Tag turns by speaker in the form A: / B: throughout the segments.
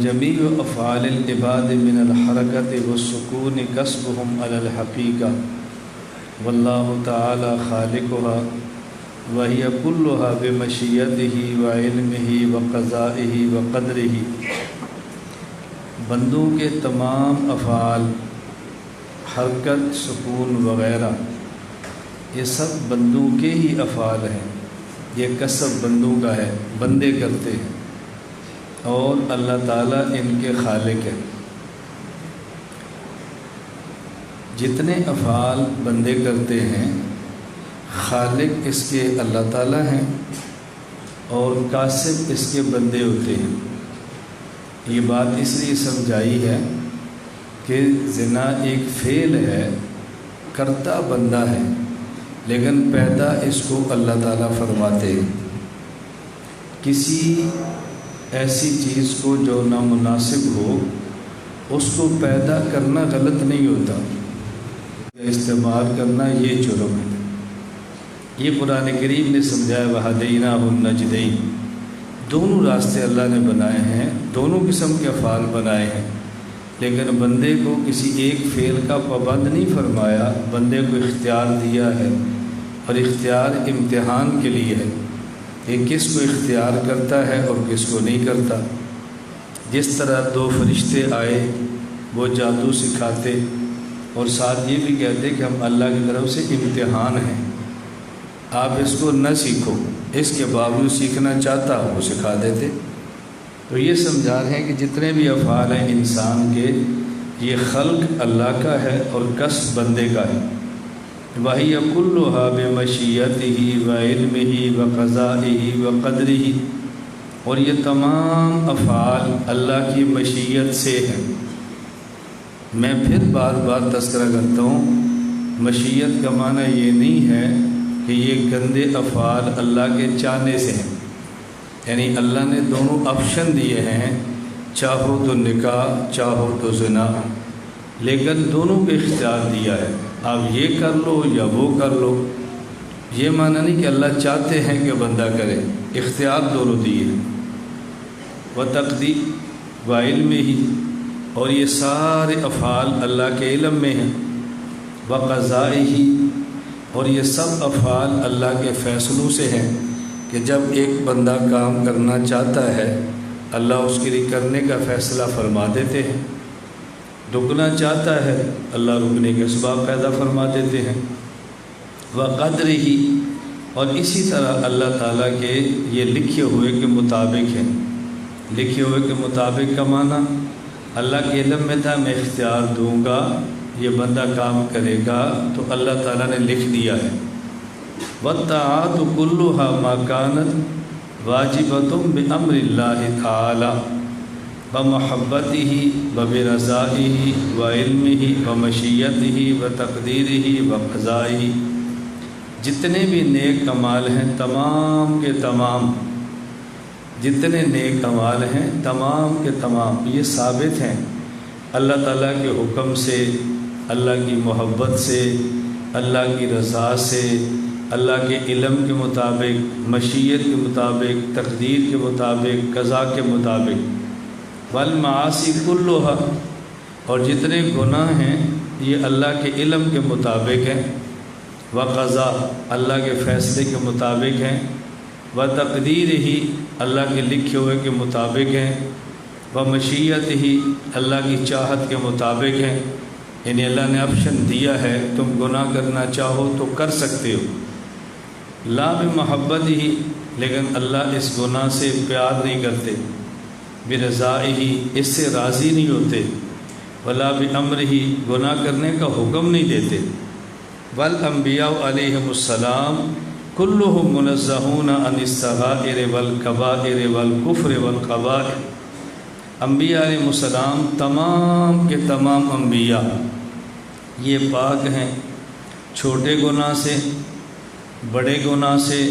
A: وجميع أفعال العباد من الحركة والسكون كسبهم على الحقيقة والله تعالى خالقها وهي كلها بمشيئته وعلمه وقضائه وقدره۔ بندوں کے تمام افعال، حرکت، سکون وغیرہ، یہ سب بندوں کے ہی افعال ہیں، یہ کسب بندوں کا ہے، بندے کرتے ہیں اور اللہ تعالیٰ ان کے خالق ہیں۔ جتنے افعال بندے کرتے ہیں خالق اس کے اللہ تعالیٰ ہیں اور کاسب اس کے بندے ہوتے ہیں۔ یہ بات اس لیے سمجھائی ہے کہ زنا ایک فعل ہے، کرتا بندہ ہے، لیکن پیدا اس کو اللہ تعالیٰ فرماتے ہیں۔ کسی ایسی چیز کو جو نامناسب ہو اس کو پیدا کرنا غلط نہیں ہوتا، استعمال کرنا یہ جرم ہے۔ یہ قرآن کریم نے سمجھایا وَهَدَيْنَاهُ النَّجْدَيْنِ، دونوں راستے اللہ نے بنائے ہیں، دونوں قسم کے افعال بنائے ہیں، لیکن بندے کو کسی ایک فعل کا پابند نہیں فرمایا، بندے کو اختیار دیا ہے اور اختیار امتحان کے لیے ہے کہ کس کو اختیار کرتا ہے اور کس کو نہیں کرتا۔ جس طرح دو فرشتے آئے، وہ جادو سکھاتے اور ساتھ یہ بھی کہتے کہ ہم اللہ کی طرف سے امتحان ہیں، آپ اس کو نہ سیکھو، اس کے باوجود سیکھنا چاہتا وہ سکھا دیتے۔ تو یہ سمجھا رہے ہیں کہ جتنے بھی افعال ہیں انسان کے، یہ خلق اللہ کا ہے اور کسب بندے کا ہے۔ وَهِيَ كُلُّهَا بِمَشِيَّتِهِ وَعِلْمِهِ وَقَضَائِهِ وَقَدْرِهِ، اور یہ تمام افعال اللہ کی مشیت سے ہیں۔ میں پھر بار بار تذکرہ کرتا ہوں، مشیت کا معنی یہ نہیں ہے کہ یہ گندے افعال اللہ کے چاہنے سے ہیں، یعنی اللہ نے دونوں آپشن دیے ہیں، چاہو تو نکاح، چاہو تو زنا، لیکن دونوں کو اختیار دیا ہے، آپ یہ کر لو یا وہ کر لو۔ یہ معنی نہیں کہ اللہ چاہتے ہیں کہ بندہ کرے، اختیار دونوں دیے۔ وَتَقْدِيرِ وَعِلْمِهِ، اور یہ سارے افعال اللہ کے علم میں ہیں۔ وَقَضَائِهِ، اور یہ سب افعال اللہ کے فیصلوں سے ہیں کہ جب ایک بندہ کام کرنا چاہتا ہے اللہ اس کے لیے کرنے کا فیصلہ فرما دیتے ہیں، رکنا چاہتا ہے اللہ رکنے کے اسباب پیدا فرما دیتے ہیں۔ وَقَدْرِهِ، اور اسی طرح اللہ تعالیٰ کے یہ لکھے ہوئے کے مطابق ہیں۔ لکھے ہوئے کے مطابق کا معنی اللہ کے علم میں تھا، میں اختیار دوں گا، یہ بندہ کام کرے گا تو اللہ تعالیٰ نے لکھ دیا ہے۔ وَالطَّاعَاتُ كُلُّهَا مَا كَانَتْ وَاجِبَةٌ بِأَمْرِ اللَّهِ تَعَالَى وَمَحَبَّتِهِ وَبِرَضَائِهِ وَعِلْمِهِ وَمَشِيَّتِهِ وَتَقْدِيرِهِ وَقَضَائِهِ، جتنے بھی نیک اعمال ہیں تمام کے تمام، جتنے نیک اعمال ہیں تمام کے تمام یہ ثابت ہیں اللہ تعالیٰ کے حکم سے، اللہ کی محبت سے، اللہ کی رضا سے، اللہ کے علم کے مطابق، مشیت کے مطابق، تقدیر کے مطابق، قضاء کے مطابق۔ والمعاصی كلها، اور جتنے گناہ ہیں یہ اللہ کے علم کے مطابق ہیں۔ وقضاء، اللہ کے فیصلے کے مطابق ہیں۔ وتقدیرہ، اللہ کے لکھے ہوئے کے مطابق ہیں۔ ومشیتہ، اللہ کی چاہت کے مطابق ہیں، یعنی اللہ نے آپشن دیا ہے تم گناہ کرنا چاہو تو کر سکتے ہو۔ لا بمحبتہ، لیکن اللہ اس گناہ سے پیار نہیں کرتے۔ برضائہ، اس سے راضی نہیں ہوتے۔ ولا بامرہ، گناہ کرنے کا حکم نہیں دیتے۔ والانبیاء علیہم السلام کلہم منزہون عن الصغائر والکبائر والکفر والقبائح، انبیاء علیہ السلام تمام کے تمام انبیاء یہ پاک ہیں چھوٹے گناہ سے، بڑے گناہ سے،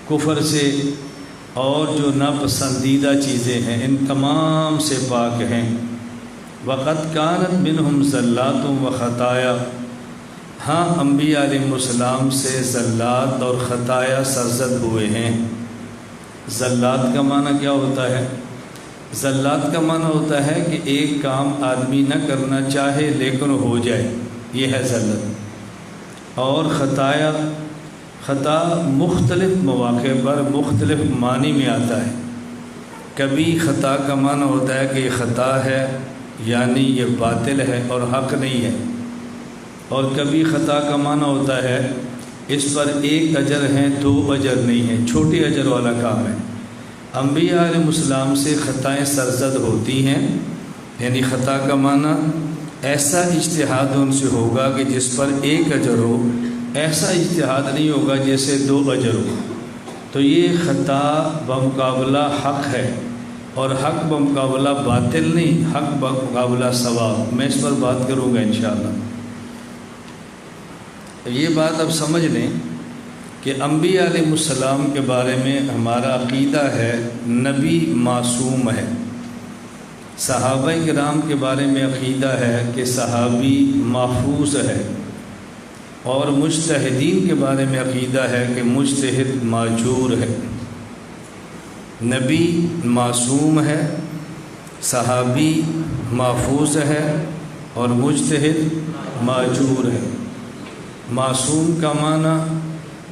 A: کفر سے، اور جو ناپسندیدہ چیزیں ہیں ان تمام سے پاک ہیں۔ وقد كانت منہم زلات و خطایا، ہاں انبیاء علیہ السلام سے زلات اور خطایا سرزد ہوئے ہیں۔ زلات کا معنی کیا ہوتا ہے؟ زلات کا معنی ہوتا ہے کہ ایک کام آدمی نہ کرنا چاہے لیکن ہو جائے، یہ ہے زلت۔ اور خطا مختلف مواقع پر مختلف معنی میں آتا ہے۔ کبھی خطا کا معنی ہوتا ہے کہ یہ خطا ہے، یعنی یہ باطل ہے اور حق نہیں ہے، اور کبھی خطا کا معنی ہوتا ہے اس پر ایک اجر ہے، 2 اجر نہیں ہے، چھوٹے اجر والا کام ہے۔ انبیاء علیہ السلام سے خطائیں سرزد ہوتی ہیں، یعنی خطا کا معنی ایسا اجتہاد ان سے ہوگا کہ جس پر 1 اجر ہو، ایسا اجتہاد نہیں ہوگا جیسے 2 اجر ہو۔ تو یہ خطا بمقابلہ حق ہے، اور حق بمقابلہ باطل نہیں، حق بمقابلہ ثواب۔ میں اس پر بات کروں گا انشاءاللہ۔ یہ بات اب سمجھ لیں کہ انبیاء علیہ السلام کے بارے میں ہمارا عقیدہ ہے نبی معصوم ہے، صحابہ کرام کے بارے میں عقیدہ ہے کہ صحابی محفوظ ہے، اور مجتہدین کے بارے میں عقیدہ ہے کہ مجتہد ماجور ہے۔ نبی معصوم ہے، صحابی محفوظ ہے، اور مجتہد ماجور ہے۔ معصوم کا معنی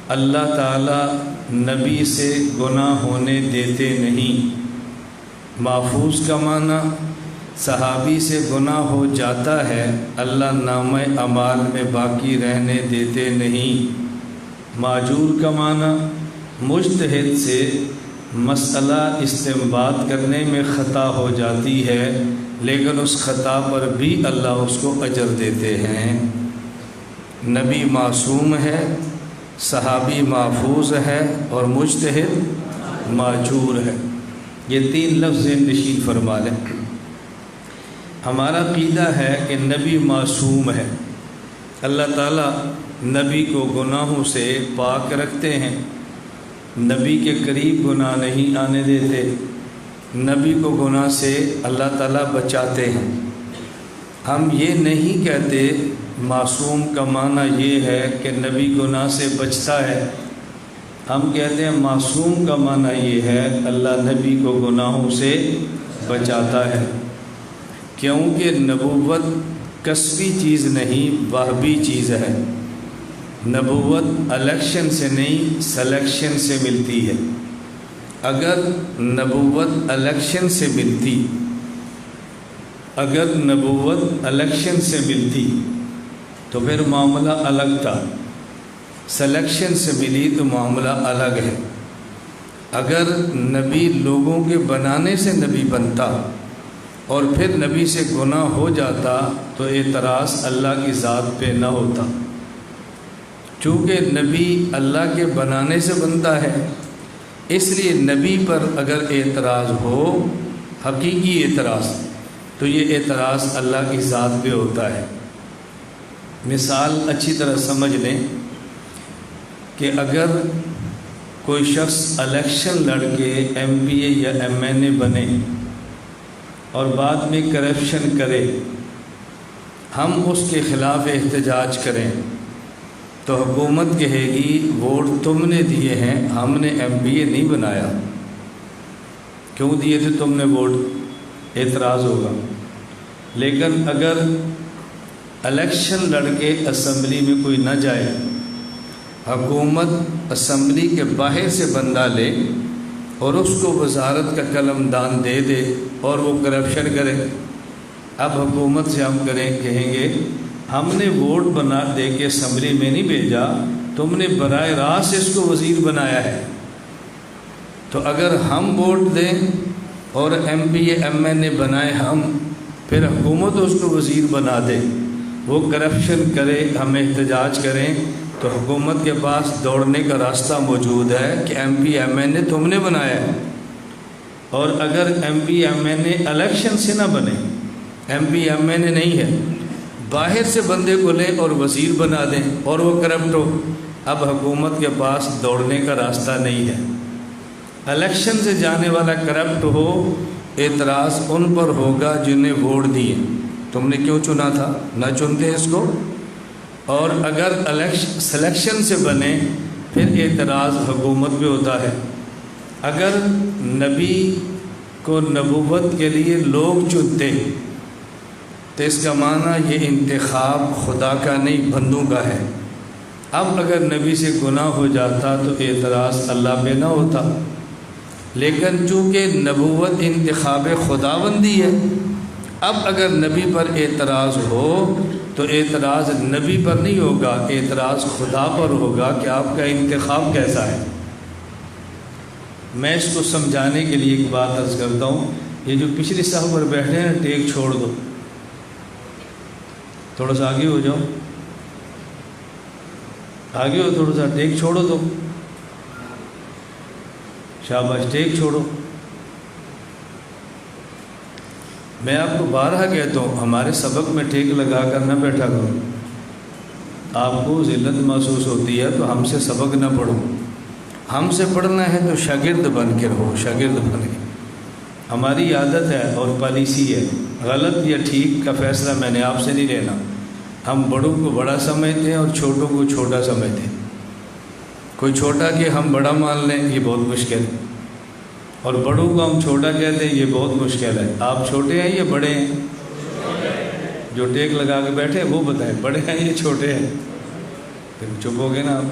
A: اللہ تعالی نبی سے گناہ ہونے دیتے نہیں۔ محفوظ کا معنی صحابی سے گناہ ہو جاتا ہے، اللہ نامہ اعمال میں باقی رہنے دیتے نہیں۔ ماجور کا معنی مجتہد سے مسئلہ استنباط کرنے میں خطا ہو جاتی ہے، لیکن اس خطا پر بھی اللہ اس کو اجر دیتے ہیں۔ نبی معصوم ہے، صحابی محفوظ ہے، اور مجتہد ماجور ہے۔ یہ 3 لفظ نشین فرما لیں۔ ہمارا عقیدہ ہے کہ نبی معصوم ہے، اللہ تعالیٰ نبی کو گناہوں سے پاک رکھتے ہیں، نبی کے قریب گناہ نہیں آنے دیتے، نبی کو گناہ سے اللہ تعالیٰ بچاتے ہیں۔ ہم یہ نہیں کہتے معصوم کا معنی یہ ہے کہ نبی گناہ سے بچتا ہے، ہم کہتے ہیں معصوم کا معنی یہ ہے اللہ نبی کو گناہوں سے بچاتا ہے، کیونکہ نبوت کسبی چیز نہیں، وہبی چیز ہے۔ نبوت الیکشن سے نہیں، سلیکشن سے ملتی ہے۔ اگر نبوت الیکشن سے ملتی تو پھر معاملہ الگ تھا، سلیکشن سے ملی تو معاملہ الگ ہے۔ اگر نبی لوگوں کے بنانے سے نبی بنتا اور پھر نبی سے گناہ ہو جاتا تو اعتراض اللہ کی ذات پہ نہ ہوتا، چونکہ نبی اللہ کے بنانے سے بنتا ہے، اس لیے نبی پر اگر اعتراض ہو، حقیقی اعتراض، تو یہ اعتراض اللہ کی ذات پہ ہوتا ہے۔ مثال اچھی طرح سمجھ لیں کہ اگر کوئی شخص الیکشن لڑ کے ایم پی اے یا ایم این اے بنے اور بعد میں کرپشن کرے، ہم اس کے خلاف احتجاج کریں تو حکومت کہے گی ووٹ تم نے دیے ہیں، ہم نے ایم پی اے نہیں بنایا، کیوں دیے تھے تم نے ووٹ؟ اعتراض ہوگا۔ لیکن اگر الیکشن لڑ کے اسمبلی میں کوئی نہ جائے، حکومت اسمبلی کے باہر سے بندہ لے اور اس کو وزارت کا قلم دان دے دے اور وہ کرپشن کرے، اب حکومت سے ہم کہیں گے ہم نے ووٹ بنا دے کے اسمبلی میں نہیں بھیجا، تم نے براہ راست اس کو وزیر بنایا ہے۔ تو اگر ہم ووٹ دیں اور M P A M N A بنائے ہم، پھر حکومت اس کو وزیر بنا دے، وہ کرپشن کرے، ہم احتجاج کریں، تو حکومت کے پاس دوڑنے کا راستہ موجود ہے کہ ایم پی ایم این اے تم نے بنایا ہے۔ اور اگر ایم پی ایم این اے الیکشن سے نہ بنے، ایم پی ایم این اے نہیں ہے، باہر سے بندے کو لیں اور وزیر بنا دیں اور وہ کرپٹ ہو، اب حکومت کے پاس دوڑنے کا راستہ نہیں ہے۔ الیکشن سے جانے والا کرپٹ ہو، اعتراض ان پر ہوگا جنہیں ووٹ دیے، تم نے کیوں چنا تھا، نہ چنتے اس کو۔ اور اگر سلیکشن سے بنے، پھر اعتراض حکومت پہ ہوتا ہے۔ اگر نبی کو نبوت کے لیے لوگ چنتے تو اس کا معنی یہ انتخاب خدا کا نہیں بندوں کا ہے۔ اب اگر نبی سے گناہ ہو جاتا تو اعتراض اللہ پہ نہ ہوتا، لیکن چونکہ نبوت انتخاب خداوندی ہے، اب اگر نبی پر اعتراض ہو تو اعتراض نبی پر نہیں ہوگا، اعتراض خدا پر ہوگا کہ آپ کا انتخاب کیسا ہے۔ میں اس کو سمجھانے کے لیے ایک بات عرض کرتا ہوں، یہ جو پچھلے صف پر بیٹھے ہیں ٹیک چھوڑ دو، تھوڑا سا آگے ہو جاؤ، آگے ہو، تھوڑا سا ٹیک چھوڑو تو، شاباش، ٹیک چھوڑو۔ میں آپ کو بارہا کہتا ہوں، ہمارے سبق میں ٹیک لگا کر نہ بیٹھا کرو، آپ کو ذلت محسوس ہوتی ہے تو ہم سے سبق نہ پڑھو، ہم سے پڑھنا ہے تو شاگرد بن کے رہو، شاگرد بن کے۔ ہماری عادت ہے اور پالیسی ہے، غلط یا ٹھیک کا فیصلہ میں نے آپ سے نہیں لینا، ہم بڑوں کو بڑا سمجھتے ہیں اور چھوٹوں کو چھوٹا سمجھتے ہیں۔ کوئی چھوٹا کہ ہم بڑا مان لیں یہ بہت مشکل ہے، اور بڑوں کو ہم چھوٹا کہتے ہیں یہ بہت مشکل ہے۔ آپ چھوٹے ہیں یا بڑے ہیں؟ جو ٹیک لگا کے بیٹھے ہیں وہ بتائیں، بڑے ہیں یا چھوٹے ہیں؟ پھر چپ ہو گئے نا آپ۔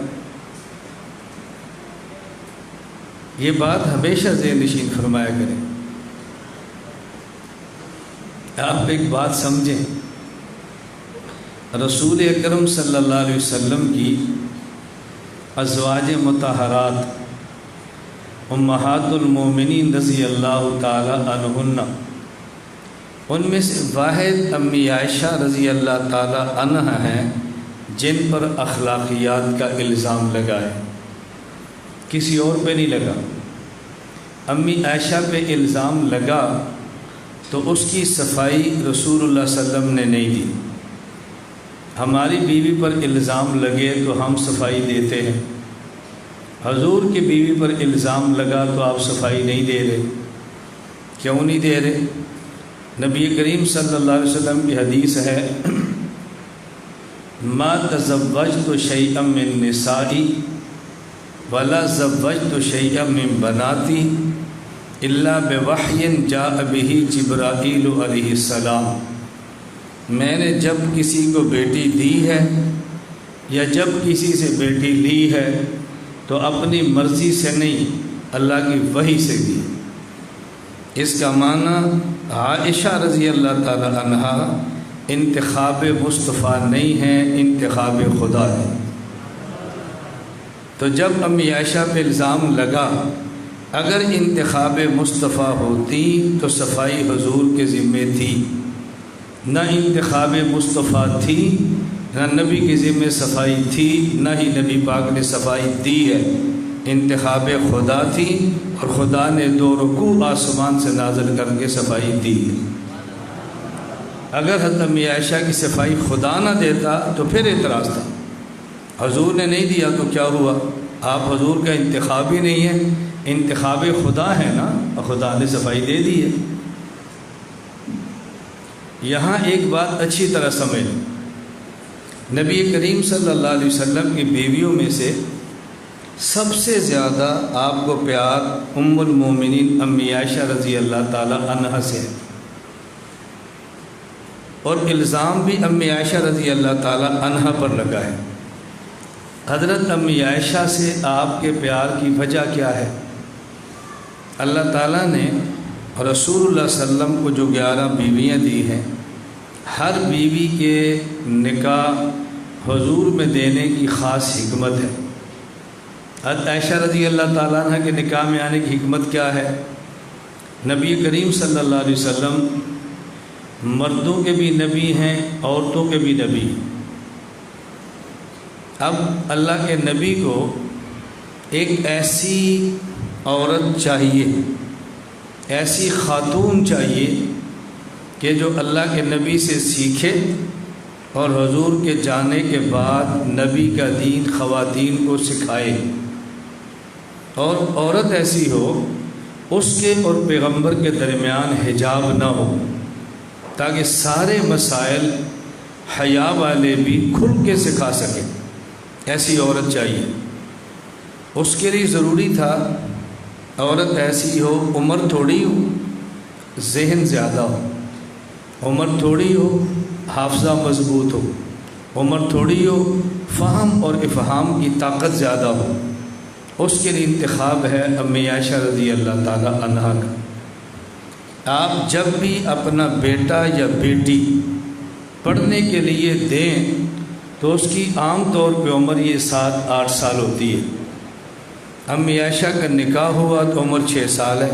A: یہ بات ہمیشہ ذہن نشین فرمایا کریں۔ آپ ایک بات سمجھیں، رسول اکرم صلی اللہ علیہ وسلم کی ازواج مطہرات امہات المومنین رضی اللہ تعالی عنہن، ان میں سے واحد امی عائشہ رضی اللہ تعالی عنہ ہیں جن پر اخلاقیات کا الزام لگا ہے، کسی اور پہ نہیں لگا۔ امی عائشہ پہ الزام لگا تو اس کی صفائی رسول اللہ صلی اللہ علیہ وسلم نے نہیں دی۔ ہماری بیوی پر الزام لگے تو ہم صفائی دیتے ہیں، حضور کی بیوی پر الزام لگا تو آپ صفائی نہیں دے رہے، کیوں نہیں دے رہے؟ نبی کریم صلی اللہ علیہ وسلم کی حدیث ہے، ما تزوجت شیئا من نسائی ولا زوجت شیئا من بناتی الا بوحی جاء به جبرائیل علیہ السلام۔ میں نے جب کسی کو بیٹی دی ہے یا جب کسی سے بیٹی لی ہے تو اپنی مرضی سے نہیں، اللہ کی وحی سے دی۔ اس کا معنی عائشہ رضی اللہ تعالی عنہا انتخاب مصطفیٰ نہیں ہے، انتخاب خدا ہے۔ تو جب امی عائشہ پہ الزام لگا، اگر انتخاب مصطفیٰ ہوتی تو صفائی حضور کے ذمے تھی، نہ انتخاب مصطفیٰ تھی، نہ نبی کے ذمے صفائی تھی، نہ ہی نبی پاک نے صفائی دی ہے۔ انتخاب خدا تھی اور خدا نے 2 رکوع آسمان سے نازل کر کے صفائی دی۔ اگر حضرت امی عائشہ کی صفائی خدا نہ دیتا تو پھر اعتراض تھا، حضور نے نہیں دیا تو کیا ہوا؟ آپ حضور کا انتخاب ہی نہیں ہے، انتخاب خدا ہے نا، اور خدا نے صفائی دے دی ہے۔ یہاں ایک بات اچھی طرح سمجھ، نبی کریم صلی اللہ علیہ وسلم کی بیویوں میں سے سب سے زیادہ آپ کو پیار ام المومنین امی عائشہ رضی اللہ تعالی عنہا سے ہے، اور الزام بھی امی عائشہ رضی اللہ تعالی عنہا پر لگا ہے۔ حضرت امی عائشہ سے آپ کے پیار کی وجہ کیا ہے؟ اللہ تعالیٰ نے رسول اللہ صلی اللہ علیہ وسلم کو جو 11 بیویاں دی ہیں، ہر بیوی کے نکاح حضور میں دینے کی خاص حکمت ہے۔ حضرت عائشہ رضی اللہ تعالیٰ عنہ کے نکاح میں آنے کی حکمت کیا ہے؟ نبی کریم صلی اللہ علیہ وسلم مردوں کے بھی نبی ہیں، عورتوں کے بھی نبی ہیں۔ اب اللہ کے نبی کو ایک ایسی عورت چاہیے، ایسی خاتون چاہیے کہ جو اللہ کے نبی سے سیکھے اور حضور کے جانے کے بعد نبی کا دین خواتین کو سکھائے، اور عورت ایسی ہو اس کے اور پیغمبر کے درمیان حجاب نہ ہو، تاکہ سارے مسائل حیا والے بھی کھل کے سکھا سکیں۔ ایسی عورت چاہیے۔ اس کے لیے ضروری تھا عورت ایسی ہو، عمر تھوڑی ہو، ذہن زیادہ ہو، عمر تھوڑی ہو حافظہ مضبوط ہو، عمر تھوڑی ہو فہم اور افہام کی طاقت زیادہ ہو، اس کے لیے انتخاب ہے امی عائشہ رضی اللہ تعالی عنہا کا۔ آپ جب بھی اپنا بیٹا یا بیٹی پڑھنے کے لیے دیں تو اس کی عام طور پہ عمر یہ 7-8 سال ہوتی ہے۔ امی عائشہ کا نکاح ہوا تو عمر 6 سال ہے،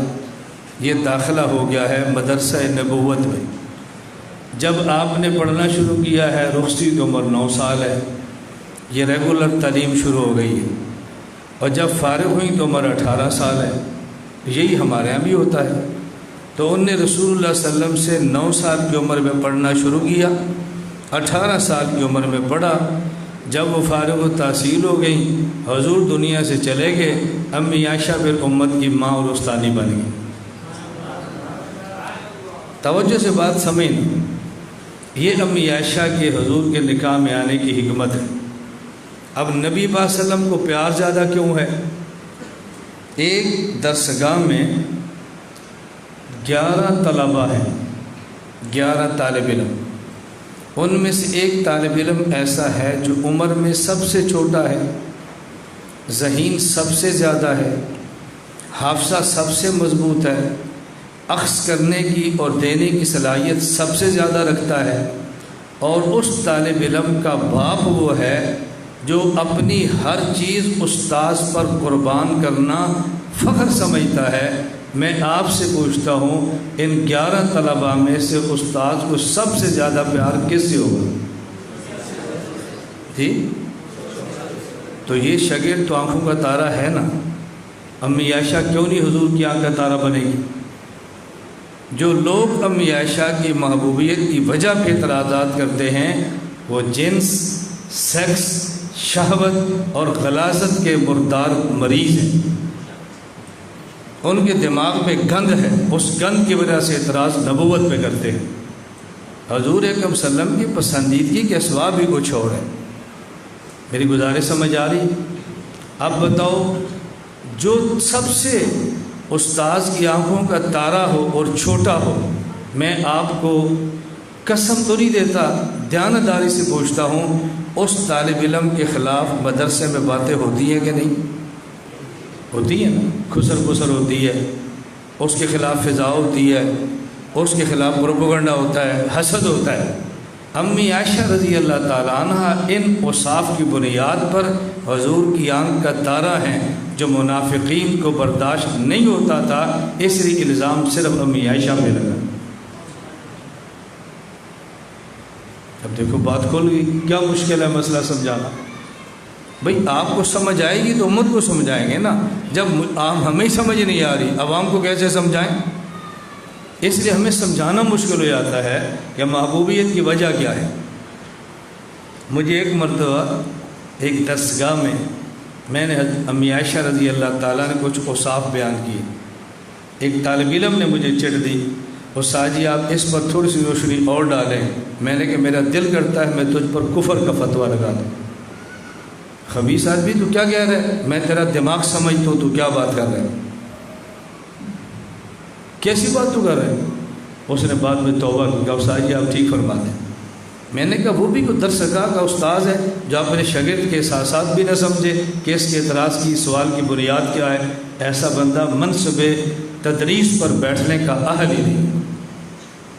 A: یہ داخلہ ہو گیا ہے مدرسہ نبوت میں۔ جب آپ نے پڑھنا شروع کیا ہے رخصتی تو عمر 9 سال ہے، یہ ریگولر تعلیم شروع ہو گئی ہے، اور جب فارغ ہوئی تو عمر 18 سال ہے۔ یہی ہمارے یہاں بھی ہوتا ہے۔ تو انہوں نے رسول اللہ صلی اللہ علیہ وسلم سے 9 سال کی عمر میں پڑھنا شروع کیا، 18 سال کی عمر میں پڑھا۔ جب وہ فارغ و تحصیل ہو گئی، حضور دنیا سے چلے گئے، امی عائشہ پھر امت کی ماں اور استانی بن گئی۔ توجہ سے بات سمجھیں، یہ امی عائشہ کے حضور کے نکاح میں آنے کی حکمت ہے۔ اب نبی پاک صلی اللہ علیہ وسلم کو پیار زیادہ کیوں ہے؟ ایک درسگاہ میں 11 طلبہ ہیں، 11 طالب علم، ان میں سے ایک طالب علم ایسا ہے جو عمر میں سب سے چھوٹا ہے، ذہین سب سے زیادہ ہے، حافظہ سب سے مضبوط ہے، اخذ کرنے کی اور دینے کی صلاحیت سب سے زیادہ رکھتا ہے، اور اس طالب علم کا باپ وہ ہے جو اپنی ہر چیز استاذ پر قربان کرنا فخر سمجھتا ہے۔ میں آپ سے پوچھتا ہوں، ان 11 طلباء میں سے استاذ کو سب سے زیادہ پیار کس سے ہوگا؟ جی تو یہ شاگرد تو آنکھوں کا تارا ہے نا۔ امی عائشہ کیوں نہیں حضور کی آنکھ کا تارا بنے گی؟ جو لوگ امی عائشہ کی محبوبیت کی وجہ پہ اعتراضات کرتے ہیں وہ جنس، سیکس، شہوت اور غلاظت کے مردار مریض ہیں۔ ان کے دماغ میں گند ہے، اس گند کی وجہ سے اعتراض نبوت پہ کرتے ہیں۔ حضور اکرم صلی اللہ علیہ وسلم کی پسندیدگی کے اسباب بھی کچھ اور ہے۔ میری گزارش سمجھ آ رہی؟ اب بتاؤ، جو سب سے استاذ کی آنکھوں کا تارا ہو اور چھوٹا ہو، میں آپ کو قسم تو نہیں دیتا، دیانتداری سے پوچھتا ہوں، اس طالب علم کے خلاف مدرسے میں باتیں ہوتی ہیں کہ نہیں ہوتی ہیں؟ نا، خسر پسر ہوتی ہے، اس کے خلاف فضا ہوتی ہے، اس کے خلاف پروپیگنڈا ہوتا ہے، حسد ہوتا ہے۔ امی عائشہ رضی اللہ تعالیٰ عنہ ان اوصاف کی بنیاد پر حضور کی آنکھ کا تارا ہیں، جو منافقین کو برداشت نہیں ہوتا تھا، اس لیے الزام صرف امی عائشہ پہ لگا۔ اب دیکھو بات کھول گئی، کیا مشکل ہے مسئلہ سمجھانا؟ بھئی آپ کو سمجھ آئے گی تو امت کو سمجھائیں گے نا۔ جب ہمیں سمجھ نہیں آ رہی، عوام کو کیسے سمجھائیں؟ اس لیے ہمیں سمجھانا مشکل ہو جاتا ہے کہ محبوبیت کی وجہ کیا ہے۔ مجھے ایک مرتبہ ایک درسگاہ میں نے امی عائشہ رضی اللہ تعالیٰ نے کچھ اوصاف بیان کیے۔ ایک طالب علم نے مجھے چٹ دی، استاد جی آپ اس پر تھوڑی سی روشنی اور ڈالیں۔ میں نے کہ میرا دل کرتا ہے میں تجھ پر کفر کا فتویٰ لگا دوں۔ خبیث آدمی تو کیا کہہ رہا ہے؟ میں تیرا دماغ سمجھتا ہوں، تو کیا بات کر رہا ہے؟ کیسی بات تو کر رہے ہیں؟ اس نے بعد میں توبہ کی، کہا استاد جی آپ ٹھیک فرما دیں۔ میں نے کہا وہ بھی کوئی درسگاہ کا استاذ ہے جو اپنے شاگرد کے احساسات بھی نہ سمجھے کہ اس کے اعتراض کی سوال کی بنیاد کیا ہے۔ ایسا بندہ منصب تدریس پر بیٹھنے کا اہل ہی نہیں،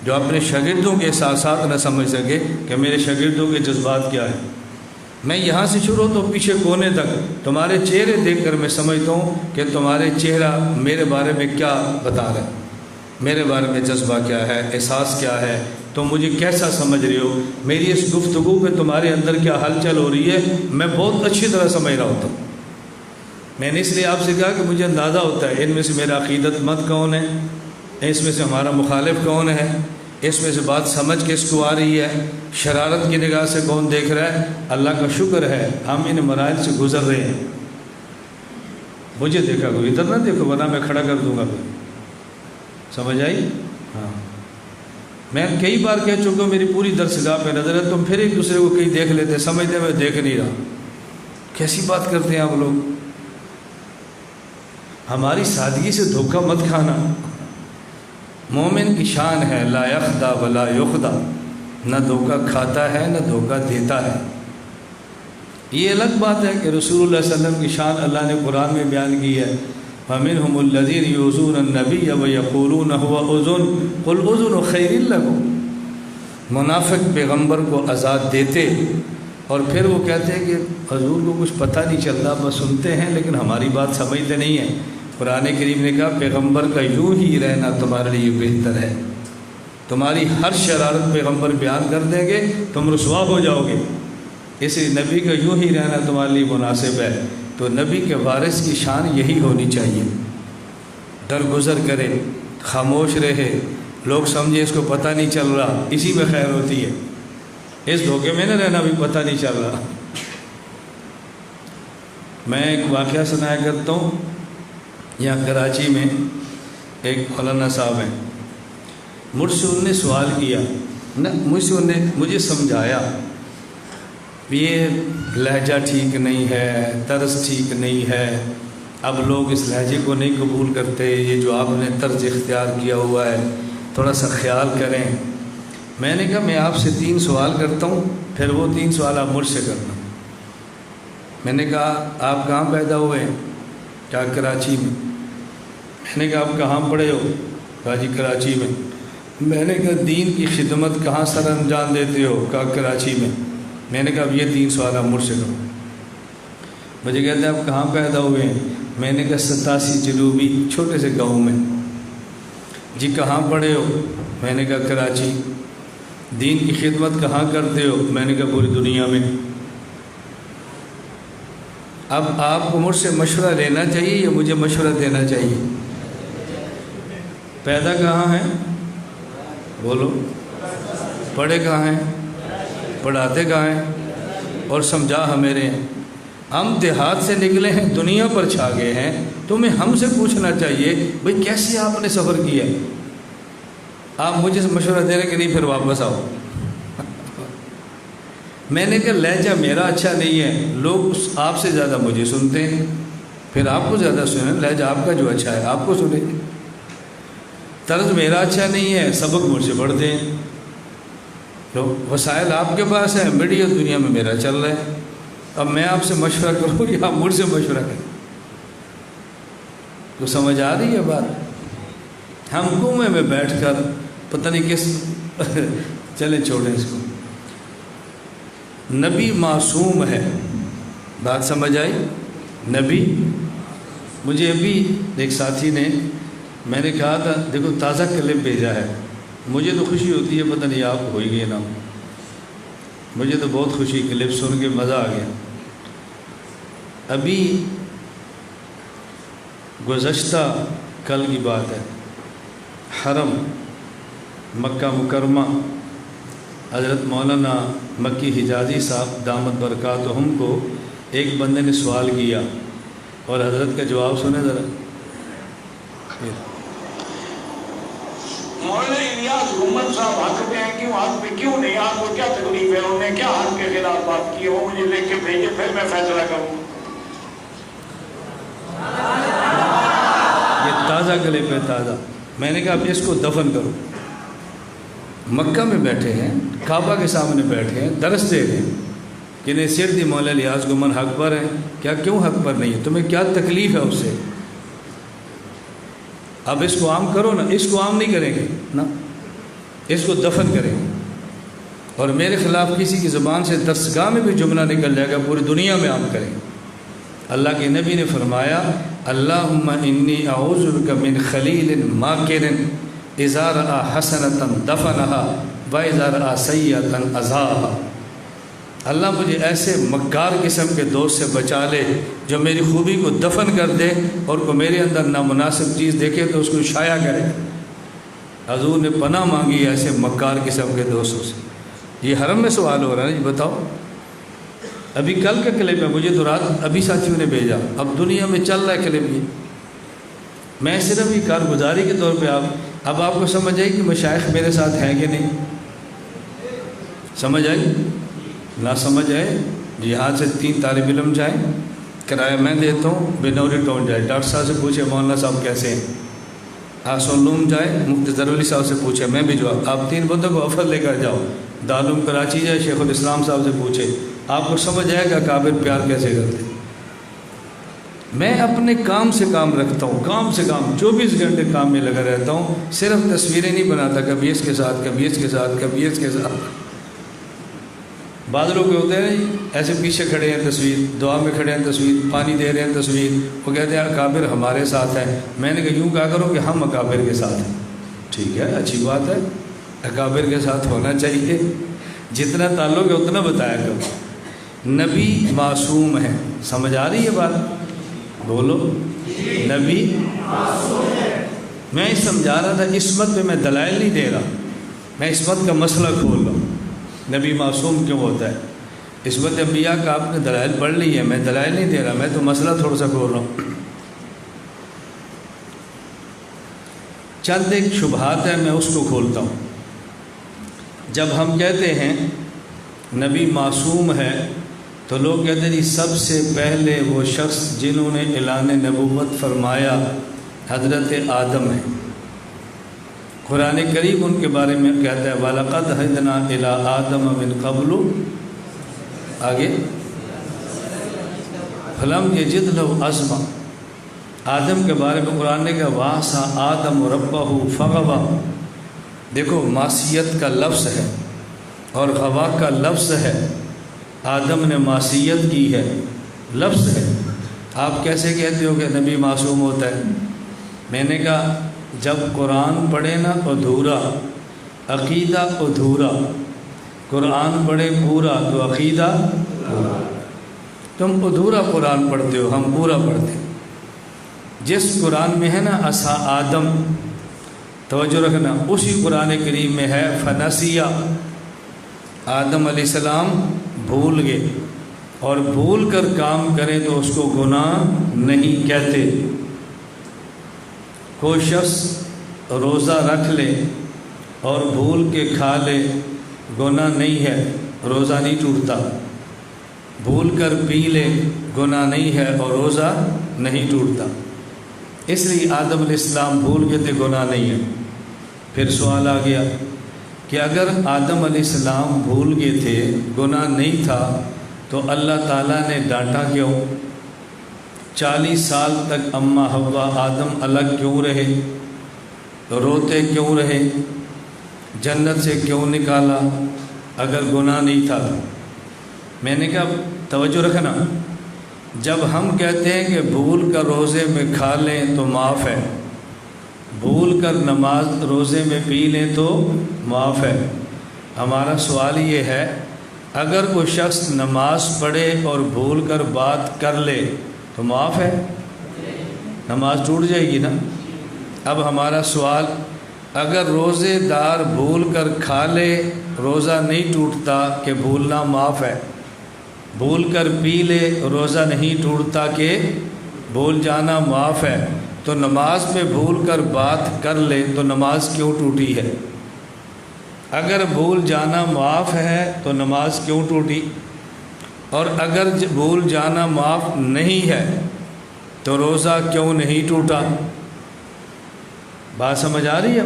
A: جو اپنے شاگردوں کے احساسات نہ سمجھ سکے کہ میرے شاگردوں کے جذبات کیا ہیں۔ میں یہاں سے شروع تو پیچھے کونے تک تمہارے چہرے دیکھ کر میں سمجھتا ہوں کہ تمہارے چہرہ میرے بارے میں کیا بتا رہا ہے، میرے بارے میں جذبہ کیا ہے، احساس کیا ہے، تم مجھے کیسا سمجھ رہے ہو، میری اس گفتگو پہ تمہارے اندر کیا ہلچل ہو رہی ہے، میں بہت اچھی طرح سمجھ رہا ہوتا ہوں۔ میں نے اس لیے آپ سے کہا کہ مجھے اندازہ ہوتا ہے ان میں سے میرا عقیدت مند کون ہے، اس میں سے ہمارا مخالف کون ہے، اس میں سے بات سمجھ کس کو آ رہی ہے، شرارت کی نگاہ سے کون دیکھ رہا ہے۔ اللہ کا شکر ہے ہم ان مراحل سے گزر رہے ہیں۔ مجھے دیکھا کوئی ادھر نہ دیکھو ورنہ میں کھڑا کر دوں گا۔ سمجھ آئی؟ ہاں، میں کئی بار کہہ چکا ہوں میری پوری درسگاہ پہ نظر ہے، تم پھر ایک دوسرے کو کہیں دیکھ لیتے، سمجھتے میں دیکھ نہیں رہا۔ کیسی بات کرتے ہیں آپ لوگ؟ ہماری سادگی سے دھوکہ مت کھانا۔ مومن کی شان ہے لا یخدع ولا یخدع، نہ دھوکہ کھاتا ہے نہ دھوکہ دیتا ہے۔ یہ الگ بات ہے کہ رسول اللہ صلی اللہ علیہ وسلم کی شان اللہ نے قرآن میں بیان کی ہے، فَمِنْهُمُ الَّذِينَ يُؤْذُونَ النَّبِيَّ وَيَقُولُونَ هُوَ أُذُنٌ قُلْ أُذُنُ خَيْرٌ لَكُمْ۔ منافق پیغمبر کو عذاب دیتے اور پھر وہ کہتے ہیں کہ حضور کو کچھ پتہ نہیں چلتا، بس سنتے ہیں لیکن ہماری بات سمجھتے نہیں ہیں۔ قرآن کریم نے کہا پیغمبر کا یوں ہی رہنا تمہارے لیے بہتر ہے، تمہاری ہر شرارت پیغمبر بیان کر دیں گے، تم رسوا ہو جاؤ گے، اس لیے نبی کا یوں ہی رہنا تمہارے لیے مناسب ہے۔ تو نبی کے وارث کی شان یہی ہونی چاہیے، درگزر کرے، خاموش رہے، لوگ سمجھے اس کو پتہ نہیں چل رہا، اسی میں خیر ہوتی ہے، اس دھوکے میں نہ رہنا بھی پتہ نہیں چل رہا۔ میں ایک واقعہ سنایا کرتا ہوں، یہاں کراچی میں ایک مولانا صاحب ہیں، مجھ سے انہوں نے سوال کیا، مجھ سے انہوں نے مجھے سمجھایا یہ لہجہ ٹھیک نہیں ہے، طرز ٹھیک نہیں ہے، اب لوگ اس لہجے کو نہیں قبول کرتے، یہ جو آپ نے طرز اختیار کیا ہوا ہے تھوڑا سا خیال کریں۔ میں نے کہا میں آپ سے 3 سوال کرتا ہوں، پھر وہ 3 سوال آپ مجھ سے کرنا۔ میں نے کہا آپ کہاں پیدا ہوئے ہیں؟ کیا کراچی میں؟ میں نے کہا آپ کہاں پڑھے ہو؟ کہا جی کراچی میں۔ میں نے کہا دین کی خدمت کہاں سر انجام دیتے ہو؟ کہا کراچی میں۔ میں نے کہا اب یہ 3 سوال آپ مجھ سے کرو۔ مجھے کہتے ہیں آپ کہاں پیدا ہوئے ہیں؟ میں نے کہا 87 جنوبی چھوٹے سے گاؤں میں۔ جی کہاں پڑھے ہو؟ میں نے کہا کراچی۔ دین کی خدمت کہاں کرتے ہو؟ میں نے کہا پوری دنیا میں۔ اب آپ کو مجھ سے مشورہ لینا چاہیے یا مجھے مشورہ دینا چاہیے؟ پیدا کہاں ہیں؟ بولو۔ پڑھے کہاں ہیں؟ پڑھاتے کہاں ہیں؟ اور سمجھا ہمیں رہے ہیں۔ ہم دیہات سے نکلے ہیں، دنیا پر چھا گئے ہیں، تمہیں ہم سے پوچھنا چاہیے بھئی کیسے آپ نے سفر کیا؟ آپ مجھے مشورہ دے رہے کہ نہیں پھر واپس آؤ۔ میں نے کہا لہجہ میرا اچھا نہیں ہے، لوگ آپ سے زیادہ مجھے سنتے ہیں، پھر آپ کو زیادہ سنیں، لہجہ آپ کا جو اچھا ہے آپ کو سنیں۔ طرز میرا اچھا نہیں ہے، سبق مجھ سے پڑھتے ہیں، وسائل آپ کے پاس ہیں، میڈیا دنیا میں میرا چل رہا ہے، اب میں آپ سے مشورہ کروں یا آپ مجھ سے مشورہ کریں؟ تو سمجھ آ رہی ہے بات؟ ہم کنویں میں بیٹھ کر پتہ نہیں کس چلیں چھوڑیں اس کو۔ نبی معصوم ہے، بات سمجھ آئی؟ نبی، مجھے ابھی ایک ساتھی نے، میں نے کہا تھا دیکھو تازہ کلپ بھیجا ہے، مجھے تو خوشی ہوتی ہے، پتہ نہیں آپ کو ہوئی گئی نا، مجھے تو بہت خوشی، کلپ سن کے مزہ آ گیا۔ ابھی گزشتہ کل کی بات ہے، حرم مکہ مکرمہ حضرت مولانا مکی حجازی صاحب دامت برکاتہم کو ایک بندے نے سوال کیا اور حضرت کا جواب سنیں ذرا۔
B: مولانا الیاس گھمت صاحب حق پہ ہیں، کیوں حق پہ کیوں نہیں؟ آپ کو کیا تکلیف ہے؟ انہوں نے کیا حق کے خلاف بات کی؟ وہ مجھے لکھ کے بھیجے، پھر میں فیصلہ کروں۔
A: یہ تازہ کلپ ہے، تازہ۔ میں نے کہا اب اس کو دفن کرو۔ مکہ میں بیٹھے ہیں، کعبہ کے سامنے بیٹھے ہیں، درس دے رہے ہیں کہ نہیں سر دی مولا الیاس گھمن حق پر ہے، کیا کیوں حق پر نہیں ہے؟ تمہیں کیا تکلیف ہے اس سے؟ اب اس کو عام کرو نا، اس کو عام نہیں کریں گے نا، اس کو دفن کریں گے، اور میرے خلاف کسی کی زبان سے درسگاہ میں بھی جملہ نکل جائے گا، پوری دنیا میں عام کریں گے۔ اللہ کے نبی نے فرمایا اللہم انی اعوذ بک من خلیل ماکر اذا رأى حسنۃ دفنها واذا رأى سیئۃ ازاها۔ اللہ مجھے ایسے مکار قسم کے دوست سے بچا لے جو میری خوبی کو دفن کر دے اور کو میرے اندر نامناسب چیز دیکھے تو اس کو شائع کرے۔ حضور نے پناہ مانگی ایسے مکار قسم کے دوستوں سے۔ یہ حرم میں سوال ہو رہا ہے جی، بتاؤ۔ ابھی کل کا کلپ ہے، مجھے تو رات ابھی ساتھیوں نے بھیجا، اب دنیا میں چل رہا ہے کلپ یہ۔ میں صرف یہ کارگزاری کے طور پہ اب آپ کو سمجھ آئی کہ مشائخ میرے ساتھ ہیں کہ نہیں؟ سمجھ آئی؟ نہ سمجھ آئے یہاں سے 3 طالب علم جائیں، کرایہ میں دیتا ہوں، بنوری ٹاؤن جائے، ڈاکٹر صاحب سے پوچھے مولانا صاحب کیسے ہیں؟ آسولوم جائے, مفتی ضروری صاحب سے پوچھے, میں بھی جواب, آپ 3 بندوں کو وفد لے کر جاؤ, دارالعلوم کراچی جائے, شیخ الاسلام صاحب سے پوچھے, آپ کو سمجھ آئے گا کافر پیار کیسے کرتے. میں اپنے کام سے کام رکھتا ہوں, کام سے کام 24 گھنٹے کام میں لگا رہتا ہوں, صرف تصویریں نہیں بناتا, کبھی اس کے ساتھ, کبھی اس کے ساتھ, کبھی اس کے ساتھ. بعض لوگ ہوتے ہیں ایسے پیچھے کھڑے ہیں تصویر, دعا میں کھڑے ہیں تصویر, پانی دے رہے ہیں تصویر, وہ کہتے ہیں اکابر ہمارے ساتھ ہیں. میں نے کہا یوں کہا کرو کہ ہم اکابر کے ساتھ ہیں. ٹھیک ہے, اچھی بات ہے, اکابر کے ساتھ ہونا چاہیے, جتنا تعلق ہے اتنا بتایا کرو. نبی معصوم ہے, سمجھ آ رہی ہے بات؟ بولو, نبی معصوم ہے. میں سمجھا رہا تھا عصمت پہ, میں دلائل نہیں دے رہا, میں عصمت کا مسئلہ کھول رہا ہوں. نبی معصوم کیوں ہوتا ہے؟ عصمت انبیاء کا آپ نے دلائل پڑھ لی ہے, میں دلائل نہیں دے رہا, میں تو مسئلہ تھوڑا سا کھول رہا ہوں. چند ایک شبہات ہیں, میں اس کو کھولتا ہوں. جب ہم کہتے ہیں نبی معصوم ہے تو لوگ کہتے ہیں سب سے پہلے وہ شخص جنہوں نے اعلان نبوت فرمایا حضرت آدم ہے. قرآن کریم ان کے بارے میں کہتا ہے وَلَقَدْ هَدْنَا إِلَىٰ آدَمَ مِنْ قَبْلُ, آگے فَلَمْ يَجِدْ لَهُ عَزْمًا. آدم کے بارے میں قرآن نے کہا وَعَصَىٰ آدَمُ رَبَّهُ فَغَوَىٰ. دیکھو معصیت کا لفظ ہے اور غوا کا لفظ ہے. آدم نے معصیت کی ہے, لفظ ہے. آپ کیسے کہتے ہو کہ نبی معصوم ہوتا ہے؟ میں نے کہا جب قرآن پڑھے نا ادھورا, عقیدہ ادھورا, قرآن پڑھے پورا تو عقیدہ پورا. تم ادھورا قرآن پڑھتے ہو, ہم پورا پڑھتے ہیں. جس قرآن میں ہے نا عصا آدم, توجہ رکھنا, اسی قرآن کریم میں ہے فنسیہ, آدم علیہ السلام بھول گئے, اور بھول کر کام کریں تو اس کو گناہ نہیں کہتے. کوئی شخص روزہ رکھ لے اور بھول کے کھا لے, گناہ نہیں ہے, روزہ نہیں ٹوٹتا. بھول کر پی لے, گناہ نہیں ہے اور روزہ نہیں ٹوٹتا. اس لیے آدم علیہ السلام بھول گئے تھے, گناہ نہیں ہے. پھر سوال آ گیا کہ اگر آدم علیہ السلام بھول گئے تھے, گناہ نہیں تھا, تو اللہ تعالیٰ نے ڈانٹا کیوں؟ 40 سال تک اماں حوا آدم الگ کیوں رہے, روتے کیوں رہے, جنت سے کیوں نکالا اگر گناہ نہیں تھا؟ میں نے کہا توجہ رکھنا, جب ہم کہتے ہیں کہ بھول کر روزے میں کھا لیں تو معاف ہے, بھول کر نماز روزے میں پی لیں تو معاف ہے, ہمارا سوال یہ ہے اگر کوئی شخص نماز پڑھے اور بھول کر بات کر لے تو معاف ہے, نماز ٹوٹ جائے گی نا. اب ہمارا سوال, اگر روزے دار بھول کر کھا لے روزہ نہیں ٹوٹتا کہ بھولنا معاف ہے, بھول کر پی لے روزہ نہیں ٹوٹتا کہ بھول جانا معاف ہے, تو نماز میں بھول کر بات کر لے تو نماز کیوں ٹوٹی ہے؟ اگر بھول جانا معاف ہے تو نماز کیوں ٹوٹی؟ اور اگر بھول جانا معاف نہیں ہے تو روزہ کیوں نہیں ٹوٹا؟ بات سمجھ آ رہی ہے؟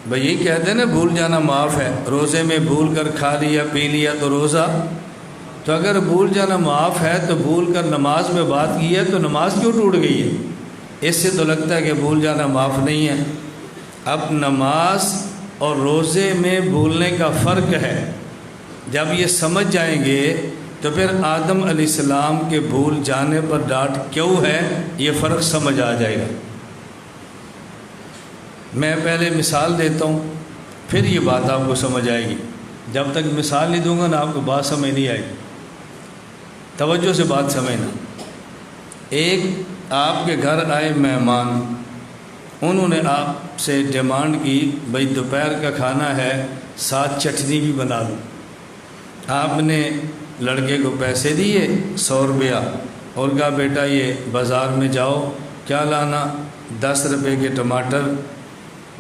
A: بھئی یہی کہتے ہیں نا بھول جانا معاف ہے, روزے میں بھول کر کھا لیا پی لیا تو روزہ, تو اگر بھول جانا معاف ہے تو بھول کر نماز میں بات کی ہے تو نماز کیوں ٹوٹ گئی ہے؟ اس سے تو لگتا ہے کہ بھول جانا معاف نہیں ہے. اب نماز اور روزے میں بھولنے کا فرق ہے, جب یہ سمجھ جائیں گے تو پھر آدم علیہ السلام کے بھول جانے پر ڈانٹ کیوں ہے یہ فرق سمجھ آ جائے گا. میں پہلے مثال دیتا ہوں پھر یہ بات آپ کو سمجھ آئے گی. جب تک مثال نہیں دوں گا نا آپ کو بات سمجھ نہیں آئے گی. توجہ سے بات سمجھنا. ایک آپ کے گھر آئے مہمان, انہوں نے آپ سے ڈیمانڈ کی بھئی دوپہر کا کھانا ہے, ساتھ چٹنی بھی بنا دو. آپ نے لڑکے کو پیسے دیے 100 روپیہ اور کہا بیٹا یہ بازار میں جاؤ, کیا لانا؟ 10 روپے کے ٹماٹر,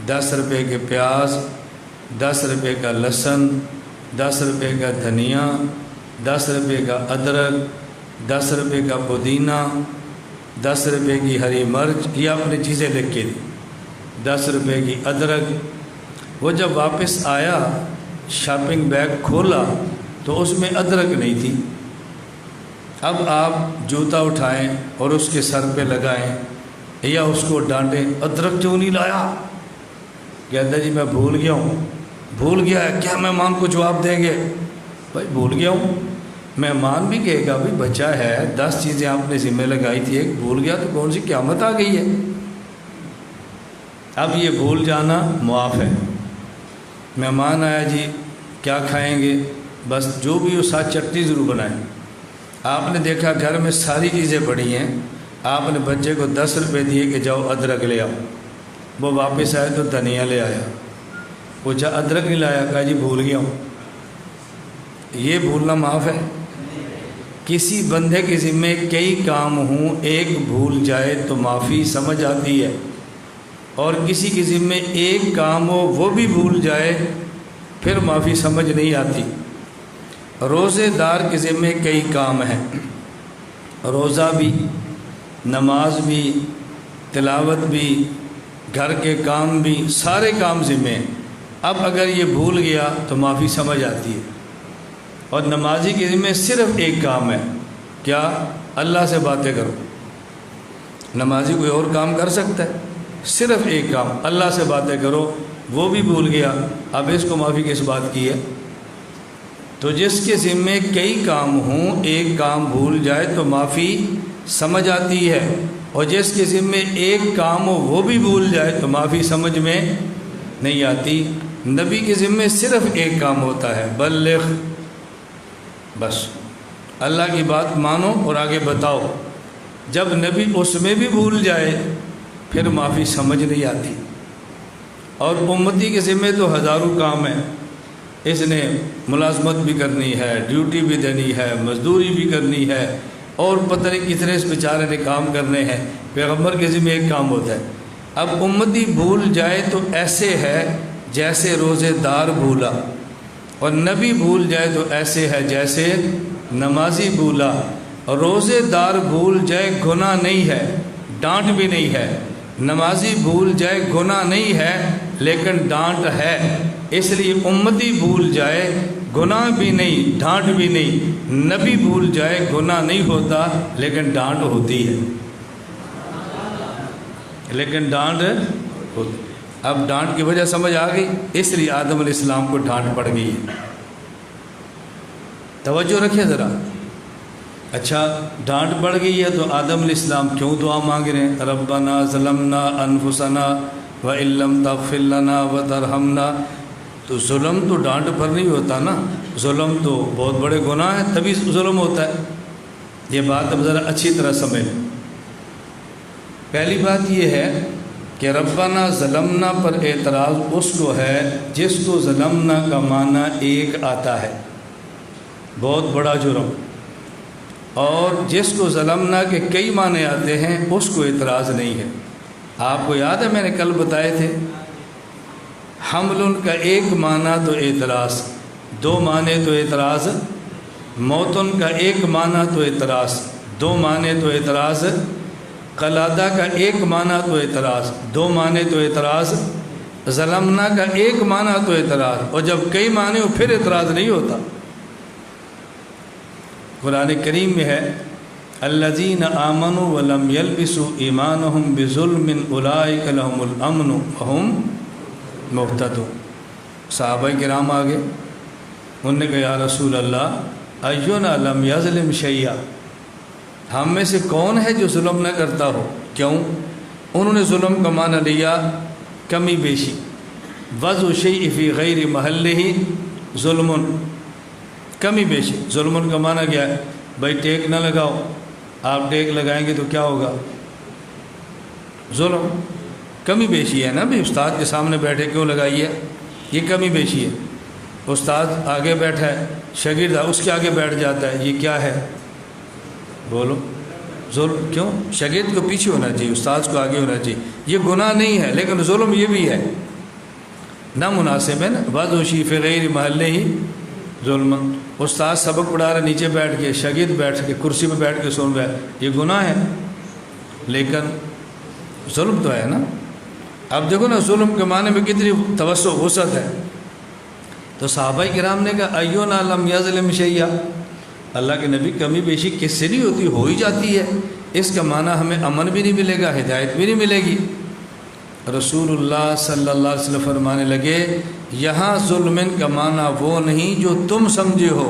A: 10 روپے کے پیاز, 10 روپے کا لہسن, 10 روپے کا دھنیا, 10 روپے کا ادرک, 10 روپے کا پودینہ, 10 روپے کی ہری مرچ، یہ اپنی چیزیں لکھ کے دی، 10 روپے کی ادرک۔ وہ جب واپس آیا شاپنگ بیگ کھولا تو اس میں ادرک نہیں تھی۔ اب آپ جوتا اٹھائیں اور اس کے سر پہ لگائیں یا اس کو ڈانٹیں، ادرک کیوں نہیں لایا؟ کہتا جی میں بھول گیا ہوں۔ بھول گیا ہے کیا مہمان کو جواب دیں گے؟ بھائی بھول گیا ہوں۔ مہمان بھی کہے گا بھائی بچہ ہے، 10 چیزیں آپ نے ذمہ لگائی تھی، ایک بھول گیا تو کون سی قیامت آ گئی ہے؟ اب یہ بھول جانا معاف ہے۔ مہمان آیا جی کیا کھائیں گے؟ بس جو بھی ہو ساتھ چٹنی ضرور بنائیں۔ آپ نے دیکھا گھر میں ساری چیزیں پڑی ہیں، آپ نے بچے کو 10 روپے دیے کہ جاؤ ادرک لے آؤ۔ وہ واپس آئے تو دھنیا لے آیا، پوچھا ادرک نہیں لایا؟ کہا جی بھول گیا ہوں۔ یہ بھولنا معاف ہے؟ کسی بندے کے ذمے کئی کام ہوں، ایک بھول جائے تو معافی سمجھ آتی ہے، اور کسی کے ذمے ایک کام ہو وہ بھی بھول جائے پھر معافی سمجھ نہیں آتی۔ روزے دار کے ذمے کئی کام ہیں، روزہ بھی، نماز بھی، تلاوت بھی، گھر کے کام بھی، سارے کام ذمے ہیں۔ اب اگر یہ بھول گیا تو معافی سمجھ آتی ہے۔ اور نمازی کے ذمے صرف ایک کام ہے، کیا؟ اللہ سے باتیں کرو۔ نمازی کوئی اور کام کر سکتا ہے؟ صرف ایک کام، اللہ سے باتیں کرو۔ وہ بھی بھول گیا، اب اس کو معافی کس بات کی ہے؟ تو جس کے ذمے کئی کام ہوں، ایک کام بھول جائے تو معافی سمجھ آتی ہے، اور جس کے ذمے ایک کام ہو وہ بھی بھول جائے تو معافی سمجھ میں نہیں آتی۔ نبی کے ذمے صرف ایک کام ہوتا ہے، بلغ، بس اللہ کی بات مانو اور آگے بتاؤ۔ جب نبی اس میں بھی بھول جائے پھر معافی سمجھ نہیں آتی۔ اور امتی کے ذمے تو ہزاروں کام ہیں، اس نے ملازمت بھی کرنی ہے، ڈیوٹی بھی دینی ہے، مزدوری بھی کرنی ہے، اور پتہ نہیں کتنے اس بیچارے نے کام کرنے ہیں۔ پیغمبر کے ذمہ ایک کام ہوتا ہے۔ اب امتی بھول جائے تو ایسے ہے جیسے روزے دار بھولا، اور نبی بھول جائے تو ایسے ہے جیسے نمازی بھولا۔ روزے دار بھول جائے گناہ نہیں ہے، ڈانٹ بھی نہیں ہے۔ نمازی بھول جائے گناہ نہیں ہے لیکن ڈانٹ ہے۔ اس لیے امتی بھول جائے گناہ بھی نہیں، ڈانٹ بھی نہیں۔ نبی بھول جائے گناہ نہیں ہوتا لیکن ڈانٹ ہوتی ہے، لیکن ڈانٹ ہوتی۔ اب ڈانٹ کی وجہ سمجھ آ گئی، اس لیے آدم علیہ السلام کو ڈانٹ پڑ گئی ہے۔ توجہ رکھیں ذرا۔ اچھا ڈانٹ پڑ گئی ہے تو آدم علیہ السلام کیوں دعا مانگ رہے ہیں؟ ربنا ظلمنا انفسنا وان لم تغفر لنا وترحمنا۔ تو ظلم تو ڈانٹ پر نہیں ہوتا نا، ظلم تو بہت بڑے گناہ ہیں تبھی ظلم ہوتا ہے۔ یہ بات اب ذرا اچھی طرح سمجھ۔ پہلی بات یہ ہے کہ ربنا ظلمنا پر اعتراض اس کو ہے جس کو ظلمنا کا معنی ایک آتا ہے، بہت بڑا جرم، اور جس کو ظلمنا کے کئی معنی آتے ہیں اس کو اعتراض نہیں ہے۔ آپ کو یاد ہے میں نے کل بتائے تھے، حمل کا ایک معنی تو اعتراض، دو معنی تو اعتراض، موتن کا ایک معنی تو اعتراض، دو معنی تو اعتراض، قلادہ کا ایک معنی تو اعتراض، دو معنی تو اعتراض، ظلمنا کا ایک معنی تو اعتراض، اور جب کئی معنی ہو پھر اعتراض نہیں ہوتا۔ قرآن کریم میں ہے الذین آمنوا ولم یلبسوا ایمانہم بظلم اولئک لہم الامن وہم مہتدون۔ صحابہ کرام آگے انہوں نے کہا یا رسول اللہ اینا لم یظلم شیئا، ہم میں سے کون ہے جو ظلم نہ کرتا ہو؟ کیوں؟ انہوں نے ظلم کا معنی لیا کمی بیشی، وضع شیء فی غیر محلہ ظلم، کمی بیشی۔ ظلم کا معنی کیا ہے؟ بھائی ٹیک نہ لگاؤ، آپ ٹیک لگائیں گے تو کیا ہوگا؟ ظلم، کمی بیشی ہے نا۔ بھی استاد کے سامنے بیٹھے کیوں لگائی ہے؟ یہ کمی بیشی ہے۔ استاد آگے بیٹھا ہے، شاگرد اس کے آگے بیٹھ جاتا ہے، یہ کیا ہے؟ بولو، ظلم۔ کیوں؟ شاگرد کو پیچھے ہونا چاہیے، استاد کو آگے ہونا چاہیے۔ یہ گناہ نہیں ہے لیکن ظلم یہ بھی ہے، نامناسب ہے نا۔ وضع شیء فی غیر محلہ ہی ظلم۔ استاد سبق پڑھا رہا نیچے بیٹھ کے، شاگرد بیٹھ کے کرسی پہ بیٹھ کے سن رہا ہے، یہ گناہ ہے۔ لیکن ظلم تو ہے نا. اب دیکھو نا ظلم کے معنی میں کتنی توسع وسعت ہے. تو صحابہ کرام نے کہا ایونا لم یظلم شیئا، اللہ کے نبی کمی بیشی کس سے نہیں ہوتی، ہو ہی جاتی ہے، اس کا معنی ہمیں امن بھی نہیں ملے گا، ہدایت بھی نہیں ملے گی. رسول اللہ صلی اللہ علیہ وسلم فرمانے لگے یہاں ظلمن کا معنی وہ نہیں جو تم سمجھے ہو،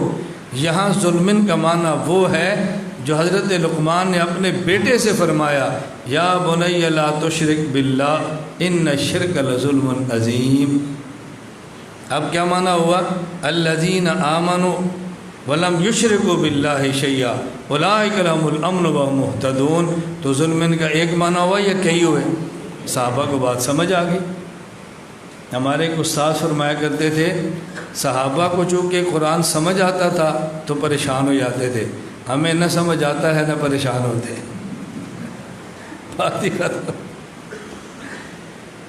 A: یہاں ظلمن کا معنی وہ ہے جو حضرت لقمان نے اپنے بیٹے سے فرمایا یا بنی لا تشرک باللہ ان الشرک لظلم عظیم. اب کیا معنی ہوا؟ الذین آمنوا ولم یشرکوا باللہ شیئا اولئک لهم الامن وهم مہتدون. تو ظلمن کا ایک معنی ہوا یا کئی ہوئے؟ صحابہ کو بات سمجھ آ گئی. ہمارے ایک استاد فرمایا کرتے تھے صحابہ کو چونکہ قرآن سمجھ آتا تھا تو پریشان ہو جاتے تھے، ہمیں نہ سمجھ آتا ہے نہ پریشان ہوتے. بات ہی ختم.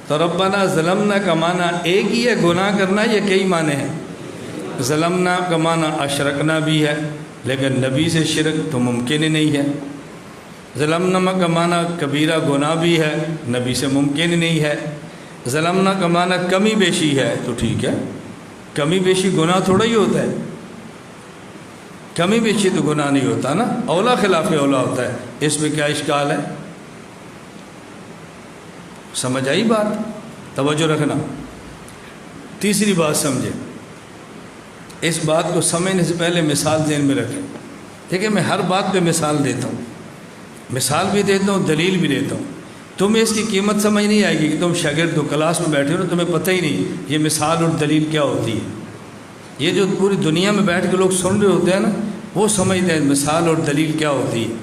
A: تو ربنا ظلمنا کا معنی ایک ہی ہے گناہ کرنا یا کئی معنی ہیں؟ ظلمنا کا معنی اشرکنا بھی ہے، لیکن نبی سے شرک تو ممکن ہی نہیں ہے. ظلمنا کا معنی کبیرہ گناہ بھی ہے، نبی سے ممکن ہی نہیں ہے. ظلمنا کا معنی کمی بیشی ہے تو ٹھیک ہے، کمی بیشی گناہ تھوڑا ہی ہوتا ہے، کمی بیشی تو گناہ نہیں ہوتا نا، اولا خلاف اولا ہوتا ہے. اس میں کیا اشکال ہے؟ سمجھ آئی بات؟ توجہ رکھنا. تیسری بات سمجھے، اس بات کو سمجھنے سے پہلے مثال ذہن میں رکھیں. دیکھیں میں ہر بات پہ مثال دیتا ہوں، مثال بھی دیتا ہوں دلیل بھی دیتا ہوں. تمہیں اس کی قیمت سمجھ نہیں آئے گی کہ تم شاگرد ہو کلاس میں بیٹھے ہو، تمہیں پتہ ہی نہیں یہ مثال اور دلیل کیا ہوتی ہے. یہ جو پوری دنیا میں بیٹھ کے لوگ سن رہے ہوتے ہیں نا وہ سمجھتے ہیں مثال اور دلیل کیا ہوتی ہے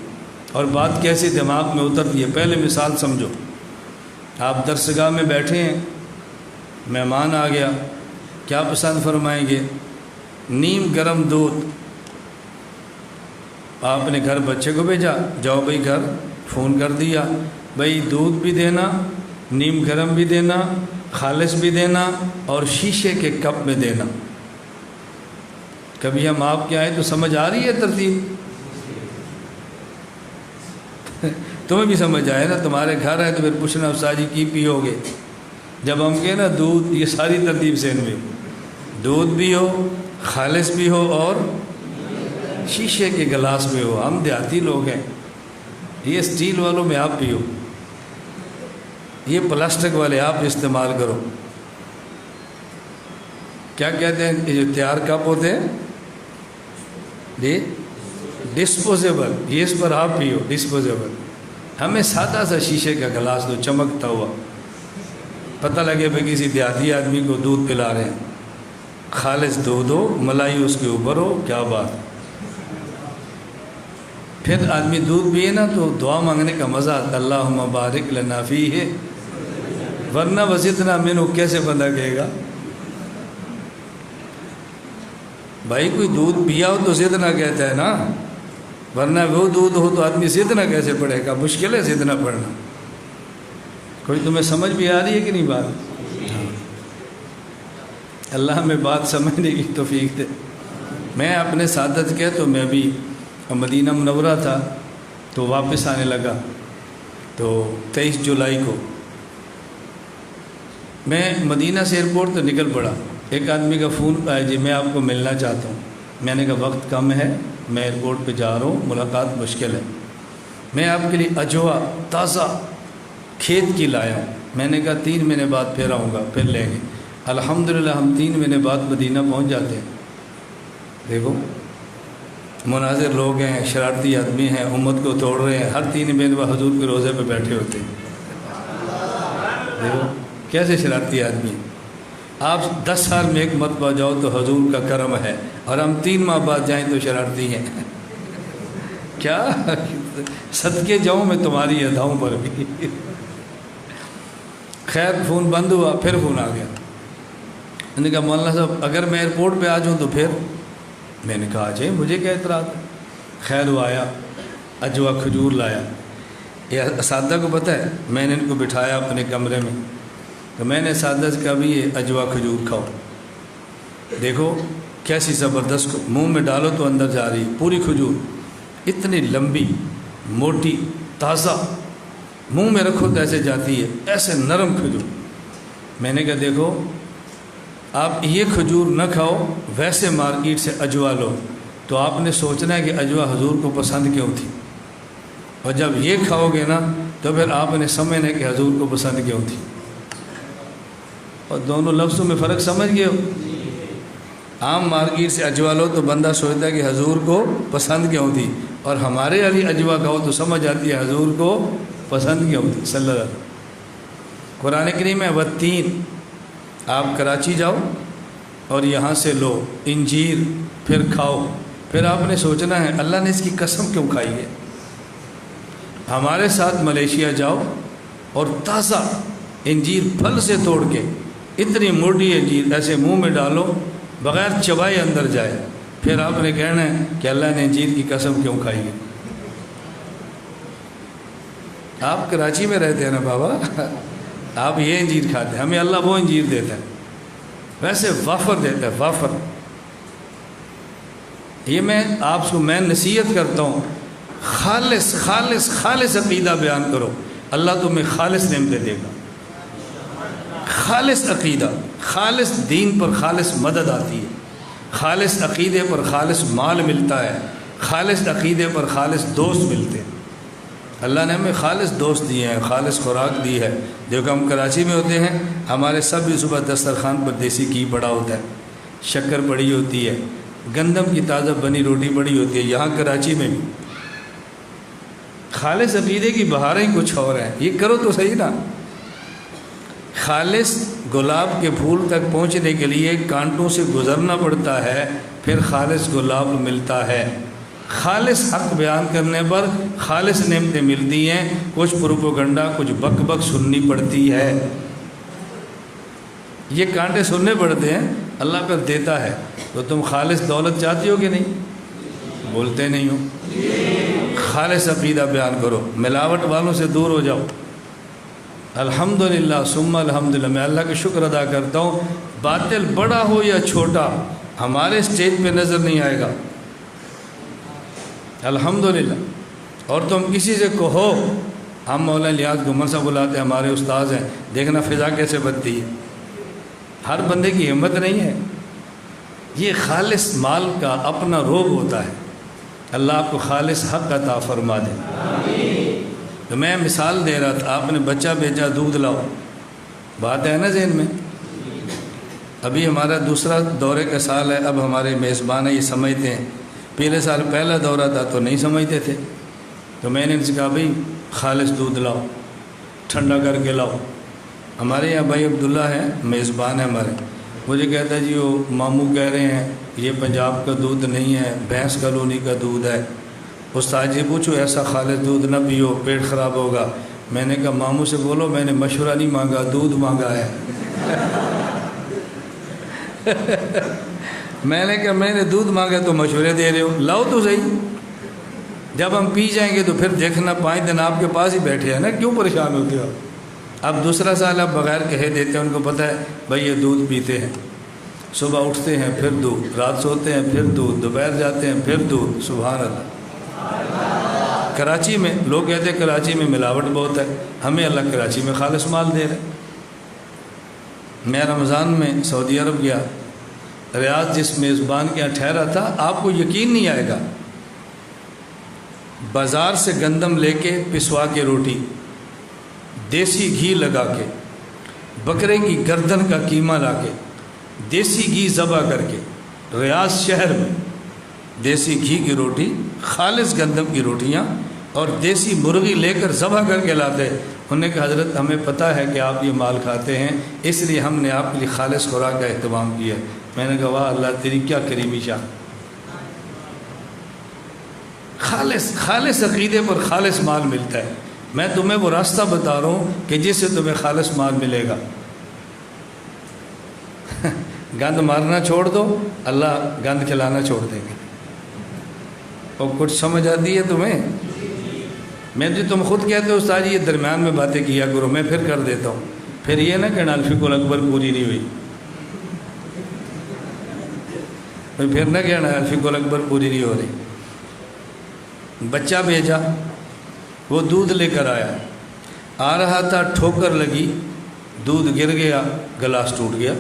A: اور بات کیسے دماغ میں اترتی ہے. پہلے مثال سمجھو. آپ درسگاہ میں بیٹھے ہیں، مہمان آ گیا، کیا پسند فرمائیں گے؟ نیم گرم دودھ. آپ نے گھر بچے کو بھیجا، جاؤ بھائی گھر، فون کر دیا بھائی دودھ بھی دینا، نیم گرم بھی دینا، خالص بھی دینا اور شیشے کے کپ میں دینا. کبھی ہم آپ کے آئے تو سمجھ آ رہی ہے ترتیب؟ تمہیں بھی سمجھ آئے نا، تمہارے گھر ہے تو پھر پوچھنا استاد جی کی پیو گے. جب ہم کہیں نا دودھ، یہ ساری ترتیب ذہن میں، دودھ بھی ہو، خالص بھی ہو اور شیشے کے گلاس میں ہو. ہم دیہاتی لوگ ہیں، یہ اسٹیل والوں میں آپ پیو، یہ پلاسٹک والے آپ استعمال کرو. کیا کہتے ہیں یہ جو تیار کپ ہوتے ہیں ڈسپوزیبل، یہ اس پر آپ پیو ڈسپوزیبل. ہمیں سادہ سا شیشے کا گلاس دو چمکتا ہوا، پتہ لگے بھائی کسی دیہاتی آدمی کو دودھ پلا رہے ہیں. خالص دودھ ہو، ملائی اس کے اوپر ہو، کیا بات. پھر آدمی دودھ پیے نا تو دعا مانگنے کا مزہ آتا، اللہم بارک لنا فیہ، ورنہ وزدنا منہ کیسے بندہ کہے گا؟ بھائی کوئی دودھ پیا ہو تو زدنا کہتا ہے نا، ورنہ وہ دودھ ہو تو آدمی زدنا کیسے پڑھے گا؟ مشکل ہے زدنا پڑھنا. کوئی تمہیں سمجھ بھی آ رہی ہے کہ نہیں بات؟ اللہ ہمیں بات سمجھنے کی توفیق دے. میں اپنے سعادت کے تو میں بھی مدینہ منورہ تھا تو واپس آنے لگا، تو 23 جولائی کو میں مدینہ سے ایئرپورٹ تو نکل پڑا. ایک آدمی کا فون آیا، جی میں آپ کو ملنا چاہتا ہوں. میں نے کہا وقت کم ہے، میں ایئرپورٹ پہ جا رہا ہوں، ملاقات مشکل ہے. میں آپ کے لیے اجوا تازہ کھیت کی لایا ہوں. میں نے کہا 3 مہینے بعد پھر آؤں گا، پھر لیں گے. الحمدللہ ہم 3 مہینے بعد مدینہ پہنچ جاتے ہیں. دیکھو مناظر لوگ ہیں، شرارتی آدمی ہیں، امت کو توڑ رہے ہیں، ہر 3 مہینے بعد حضور کے روزے پہ بیٹھے ہوتے ہیں. دیکھو کیسے شرارتی آدمی ہیں. آپ 10 سال میں ایک مرتبہ جاؤ تو حضور کا کرم ہے، اور ہم 3 ماہ بعد جائیں تو شرارتی ہیں. کیا صدقے جاؤں میں تمہاری اداؤں پر بھی. خیر فون بند ہوا، پھر فون آ گیا. میں نے کہا مولانا صاحب اگر میں ایئرپورٹ پہ آ جاؤں تو پھر؟ میں نے کہا آ جائیں، مجھے کیا اعتراض ہے. خیر وہ آیا، اجوا کھجور لایا. یہ اساتذہ کو پتہ ہے، میں نے ان کو بٹھایا اپنے کمرے میں، تو میں نے اساتذہ سے کہا بھی یہ اجوا کھجور کھاؤ. دیکھو کیسی زبردست، منہ میں ڈالو تو اندر جا رہی پوری کھجور، اتنی لمبی موٹی تازہ. منہ میں رکھو تو ایسے جاتی ہے، ایسے نرم کھجور۔ میں نے کہا دیکھو آپ یہ کھجور نہ کھاؤ، ویسے مارکیٹ سے اجوا لو، تو آپ نے سوچنا ہے کہ اجوا حضور کو پسند کیوں تھی، اور جب یہ کھاؤ گے نا تو پھر آپ نے سمجھنا ہے کہ حضور کو پسند کیوں تھی۔ اور دونوں لفظوں میں فرق سمجھ گئے ہو؟ عام مارکیٹ سے اجوا لو تو بندہ سوچتا ہے کہ حضور کو پسند کیوں تھی، اور ہمارے علی اجوا کھاؤ تو سمجھ آتی ہے حضور کو پسند کیوں تھی صلی اللہ علیہ وسلم۔ قرآن کریم میں والتین، آپ کراچی جاؤ اور یہاں سے لو انجیر، پھر کھاؤ، پھر آپ نے سوچنا ہے اللہ نے اس کی قسم کیوں کھائی ہے۔ ہمارے ساتھ ملیشیا جاؤ اور تازہ انجیر پھل سے توڑ کے، اتنی موٹی انجیر ایسے منہ میں ڈالو بغیر چبائے اندر جائے، پھر آپ نے کہنا ہے کہ اللہ نے انجیر کی قسم کیوں کھائی ہے۔ آپ کراچی میں رہتے ہیں نا بابا، آپ یہ انجیر کھاتے ہیں، ہمیں اللہ وہ انجیر دیتا ہے، ویسے وافر دیتا ہے، وافر۔ یہ میں آپ کو میں نصیحت کرتا ہوں، خالص خالص خالص عقیدہ بیان کرو، اللہ تمہیں خالص نعمتیں دے گا۔ خالص عقیدہ، خالص دین پر خالص مدد آتی ہے، خالص عقیدے پر خالص مال ملتا ہے، خالص عقیدے پر خالص دوست ملتے ہیں۔ اللہ نے ہمیں خالص دوست دیے ہیں، خالص خوراک دی ہے۔ دیکھو ہم کراچی میں ہوتے ہیں، ہمارے سب بھی صبح دسترخوان پر دیسی گھی پڑا ہوتا ہے، شکر پڑی ہوتی ہے، گندم کی تازہ بنی روٹی پڑی ہوتی ہے۔ یہاں کراچی میں بھی خالص عقیدے کی بہاریں کچھ اور ہیں، یہ کرو تو صحیح نا۔ خالص گلاب کے پھول تک پہنچنے کے لیے کانٹوں سے گزرنا پڑتا ہے، پھر خالص گلاب ملتا ہے۔ خالص حق بیان کرنے پر خالص نعمتیں ملتی ہیں، کچھ پروپوگنڈا، کچھ بک بک سننی پڑتی ہے، یہ کانٹے سننے پڑتے ہیں، اللہ پر دیتا ہے۔ تو تم خالص دولت چاہتی ہو کہ نہیں؟ بولتے نہیں ہو۔ خالص عقیدہ بیان کرو، ملاوٹ والوں سے دور ہو جاؤ۔ الحمدللہ ثم الحمدللہ، میں اللہ کا شکر ادا کرتا ہوں، باطل بڑا ہو یا چھوٹا ہمارے اسٹیج پہ نظر نہیں آئے گا، الحمدللہ۔ اور تم کسی سے کہو، ہم مولانا لیاز گمر صاحب بلاتے ہیں، ہمارے استاذ ہیں، دیکھنا فضا کیسے بنتی ہے، ہر بندے کی ہمت نہیں ہے۔ یہ خالص مال کا اپنا روب ہوتا ہے، اللہ آپ کو خالص حق عطا فرما دے۔ تو میں مثال دے رہا تھا، آپ نے بچہ بھیجا دودھ لاؤ، بات ہے نا ذہن میں۔ ابھی ہمارا دوسرا دورے کا سال ہے، اب ہمارے میزبان ہیں، یہ سمجھتے ہیں، پچھلے سال پہلا دورہ تھا تو نہیں سمجھتے تھے، تو میں نے ان سے کہا بھائی خالص دودھ لاؤ، ٹھنڈا کر کے لاؤ۔ ہمارے یہاں بھائی عبداللہ ہیں، میزبان ہیں ہمارے، مجھے کہتا ہے جی وہ ماموں کہہ رہے ہیں یہ پنجاب کا دودھ نہیں ہے، بھینس کالونی کا دودھ ہے۔ استاد جی پوچھو ایسا خالص دودھ نہ پیو، پیٹ خراب ہوگا۔ میں نے کہا ماموں سے بولو میں نے مشورہ نہیں مانگا، دودھ مانگا ہے۔ میں نے کہا میں نے دودھ مانگا تو مشورے دے رہے ہو، لاؤ تو صحیح، جب ہم پی جائیں گے تو پھر دیکھنا 5 دن آپ کے پاس ہی بیٹھے ہیں نا، کیوں پریشان ہوتے ہو؟ اب دوسرا سال آپ بغیر کہے دیتے ہیں، ان کو پتہ ہے بھائی یہ دودھ پیتے ہیں، صبح اٹھتے ہیں پھر دودھ، رات سوتے ہیں پھر دودھ، دوپہر جاتے ہیں پھر دودھ، سبحان اللہ۔ کراچی میں لوگ کہتے ہیں کراچی میں ملاوٹ بہت ہے، ہمیں اللہ کراچی میں خالص مال دے رہے۔ میں رمضان میں سعودی عرب گیا، ریاض جس میزبان کے یہاں ٹھہرا تھا، آپ کو یقین نہیں آئے گا، بازار سے گندم لے کے پسوا کے روٹی، دیسی گھی لگا کے، بکرے کی گردن کا قیمہ لا کے، دیسی گھی ذبح کر کے، ریاض شہر میں دیسی گھی کی روٹی، خالص گندم کی روٹیاں اور دیسی مرغی لے کر ذبح کر کے لاتے۔ انہوں نے کہا حضرت ہمیں پتہ ہے کہ آپ یہ مال کھاتے ہیں، اس لیے ہم نے آپ کے لیے خالص خوراک کا اہتمام کیا۔ میں نے کہا واہ اللہ تیری کیا کریمی شان، خالص عقیدے پر خالص مال ملتا ہے۔ میں تمہیں وہ راستہ بتا رہا ہوں کہ جس سے تمہیں خالص مال ملے گا۔ گند مارنا چھوڑ دو، اللہ گند کھلانا چھوڑ دیں گے۔ اور کچھ سمجھ آتی ہے تمہیں؟ میں جو تم خود کہتے ہو استاد یہ درمیان میں باتیں کیا کرو، میں پھر کر دیتا ہوں، پھر یہ نہ کہنا الفقہ الاکبر پوری نہیں ہوئی، پھر نہ کہنا الفقہ الاکبر پوری نہیں ہو رہی۔ بچہ بھیجا، وہ دودھ لے کر آیا، آ رہا تھا، ٹھوکر لگی، دودھ گر گیا، گلاس ٹوٹ گیا۔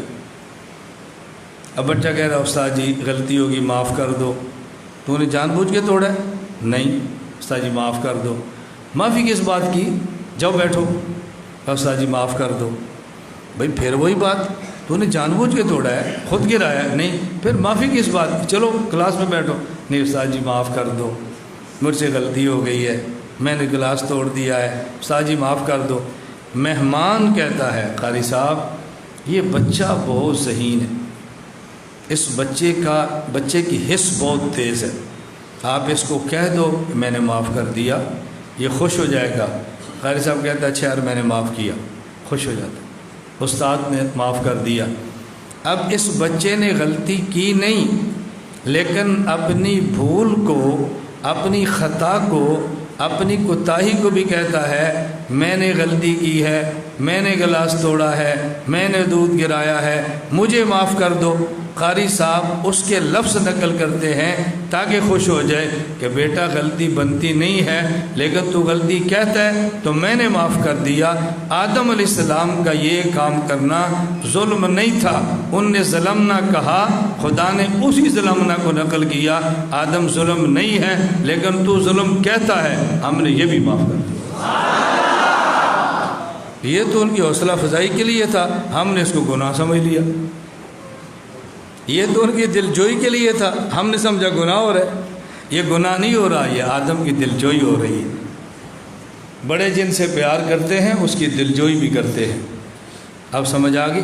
A: اب بچہ کہہ رہا استاد جی غلطی ہوگی معاف کر دو۔ تو نے جان بوجھ کے توڑا ہے؟ نہیں استاد جی معاف کر دو۔ معافی کس بات کی؟ جاؤ بیٹھو۔ استاد جی معاف کر دو۔ بھائی پھر وہی بات، تو نے جان بوجھ کے توڑا ہے، خود گرایا ہے؟ نہیں، پھر معافی کس بات کی؟ چلو کلاس میں بیٹھو۔ نہیں استاد جی معاف کر دو، مجھ سے غلطی ہو گئی ہے، میں نے گلاس توڑ دیا ہے، استاد جی معاف کر دو۔ مہمان کہتا ہے قاری صاحب یہ بچہ بہت ذہین ہے، اس بچے کی حس بہت تیز ہے، آپ اس کو کہہ دو کہ میں نے معاف کر دیا، یہ خوش ہو جائے گا۔ قاری صاحب کہتا ہے اچھا یار میں نے معاف کیا، خوش ہو جاتا۔ استاد نے معاف کر دیا۔ اب اس بچے نے غلطی کی نہیں، لیکن اپنی بھول کو، اپنی خطا کو، اپنی کوتاہی کو بھی کہتا ہے میں نے غلطی کی ہے، میں نے گلاس توڑا ہے، میں نے دودھ گرایا ہے، مجھے معاف کر دو۔ قاری صاحب اس کے لفظ نقل کرتے ہیں تاکہ خوش ہو جائے کہ بیٹا غلطی بنتی نہیں ہے، لیکن تو غلطی کہتا ہے تو میں نے معاف کر دیا۔ آدم علیہ السلام کا یہ کام کرنا ظلم نہیں تھا، ان نے ظلمنا کہا، خدا نے اسی ظلمنا کو نقل کیا۔ آدم ظلم نہیں ہے لیکن تو ظلم کہتا ہے، ہم نے یہ بھی معاف کر دیا۔ یہ تو ان کی حوصلہ افزائی کے لیے تھا، ہم نے اس کو گناہ سمجھ لیا۔ یہ تو ان کی دل جوئی کے لیے تھا، ہم نے سمجھا گناہ ہو رہا ہے۔ یہ گناہ نہیں ہو رہا، یہ آدم کی دل جوئی ہو رہی ہے۔ بڑے جن سے پیار کرتے ہیں اس کی دل جوئی بھی کرتے ہیں۔ اب سمجھ آ گئی؟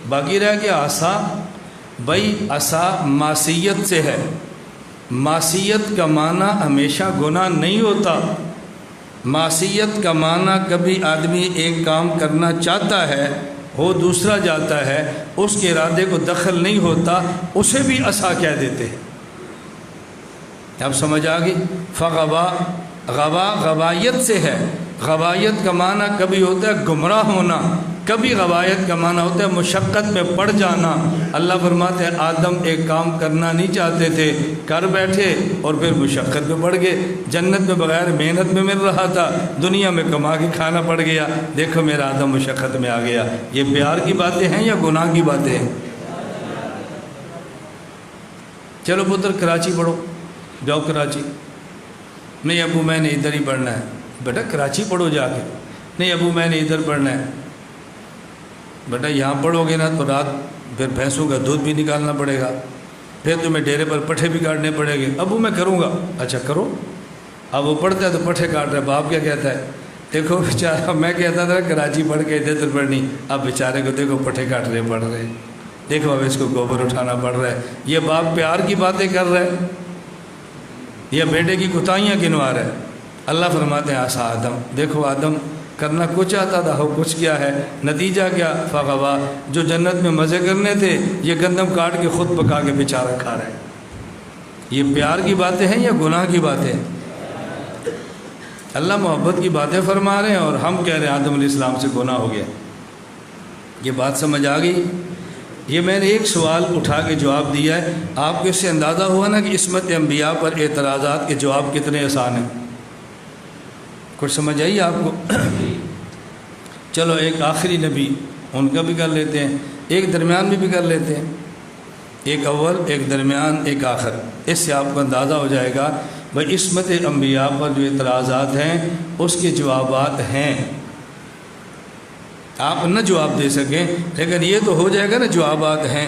A: باقی رہ گیا عصا۔ بھائی عصا معصیت سے ہے، معصیت کا معنی ہمیشہ گناہ نہیں ہوتا۔ معصیت کا معنی کبھی آدمی ایک کام کرنا چاہتا ہے، وہ دوسرا جاتا ہے، اس کے ارادے کو دخل نہیں ہوتا، اسے بھی عصا کہہ دیتے ہیں۔ اب سمجھ آ گئی؟ فغوا، غوایت سے ہے۔ غوایت کا معنی کبھی ہوتا ہے گمراہ ہونا، کبھی غوایت کا معنی ہوتا ہے مشقت میں پڑ جانا۔ اللہ فرماتے ہیں آدم ایک کام کرنا نہیں چاہتے تھے، کر بیٹھے اور پھر مشقت میں پڑ گئے۔ جنت میں بغیر محنت میں مل رہا تھا، دنیا میں کما کے کھانا پڑ گیا۔ دیکھو میرا آدم مشقت میں آ گیا۔ یہ پیار کی باتیں ہیں یا گناہ کی باتیں ہیں؟ چلو پتر کراچی پڑھو، جاؤ کراچی۔ نہیں ابو میں نے ادھر ہی پڑھنا ہے۔ بیٹا کراچی پڑھو جا کے۔ نہیں ابو میں نے ادھر پڑھنا ہے۔ بیٹا یہاں پڑھو گے نا تو رات پھر بھینسوں کا دودھ بھی نکالنا پڑے گا، پھر تمہیں ڈیرے پر پٹھے بھی کاٹنے پڑیں گے۔ ابو میں کروں گا۔ اچھا کرو۔ اب وہ پڑھتا ہے تو پٹھے کاٹ رہا ہے، باپ کیا کہتا ہے؟ دیکھو بیچارہ، میں کہتا تھا کراچی پڑھ کے ادھر پڑھنی، اب بیچارے کو دیکھو پٹھے کاٹنے پڑ رہے ہیں، دیکھو اب اس کو گوبر اٹھانا پڑ رہا ہے۔ یہ باپ پیار کی باتیں کر رہا ہے یا بیٹے کی کوتاہیاں گنوا رہا ہے؟ اللہ فرماتے ہیں عصا آدم، دیکھو آدم کرنا کچھ آتا تھا، ہو کچھ کیا ہے، نتیجہ کیا؟ فغوا، جو جنت میں مزے کرنے تھے یہ گندم کاٹ کے خود پکا کے بیچارہ کھا رہے ہیں۔ یہ پیار کی باتیں ہیں یا گناہ کی باتیں؟ اللہ محبت کی باتیں فرما رہے ہیں اور ہم کہہ رہے ہیں آدم علیہ السلام سے گناہ ہو گیا۔ یہ بات سمجھ آ گئی؟ یہ میں نے ایک سوال اٹھا کے جواب دیا ہے، آپ کو اس سے اندازہ ہوا نا کہ عصمت انبیاء پر اعتراضات کے جواب کتنے آسان ہیں۔ کچھ سمجھ آئی آپ کو؟ چلو ایک آخری نبی ان کا بھی کر لیتے ہیں، ایک درمیان میں بھی کر لیتے ہیں، ایک اول، ایک درمیان، ایک آخر۔ اس سے آپ کو اندازہ ہو جائے گا بھائی عصمت انبیاء پر جو اعتراضات ہیں اس کے جوابات ہیں۔ آپ نہ جواب دے سکیں لیکن یہ تو ہو جائے گا نا جوابات ہیں۔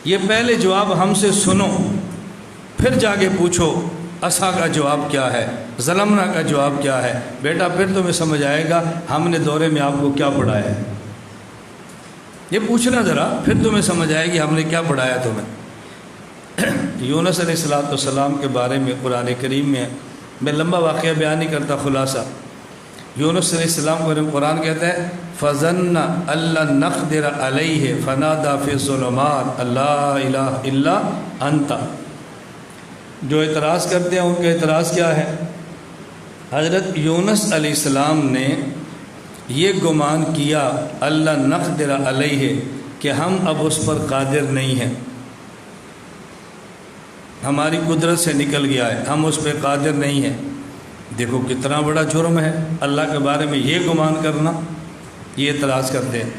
A: یہ پہلے جواب ہم سے سنو، پھر جا کے پوچھو عصا کا جواب کیا ہے، ظلمنا کا جواب کیا ہے۔ بیٹا پھر تمہیں سمجھ آئے گا ہم نے دورے میں آپ کو کیا پڑھایا ہے۔ یہ پوچھنا ذرا، پھر تمہیں سمجھ آئے گی ہم نے کیا پڑھایا تمہیں۔ یونس علیہ السلام کے بارے میں قرآن کریم میں، میں لمبا واقعہ بیان نہیں کرتا، خلاصہ یونس علیہ السلام کو قرآن کہتا ہے فَظَنَّ أَلَّن نَقْدِرَ عَلَيْهِ فَنَادَى فِي الظُّلُمَاتِ اللَّا إِلَٰهَ إِلَّا أَنْتَ۔ جو اعتراض کرتے ہیں ان کا اعتراض کیا ہے؟ حضرت یونس علیہ السلام نے یہ گمان کیا اللہ نقدر علیہ کہ ہم اب اس پر قادر نہیں ہیں، ہماری قدرت سے نکل گیا ہے، ہم اس پہ قادر نہیں ہیں۔ دیکھو کتنا بڑا جرم ہے اللہ کے بارے میں یہ گمان کرنا. یہ اعتراض کرتے ہیں.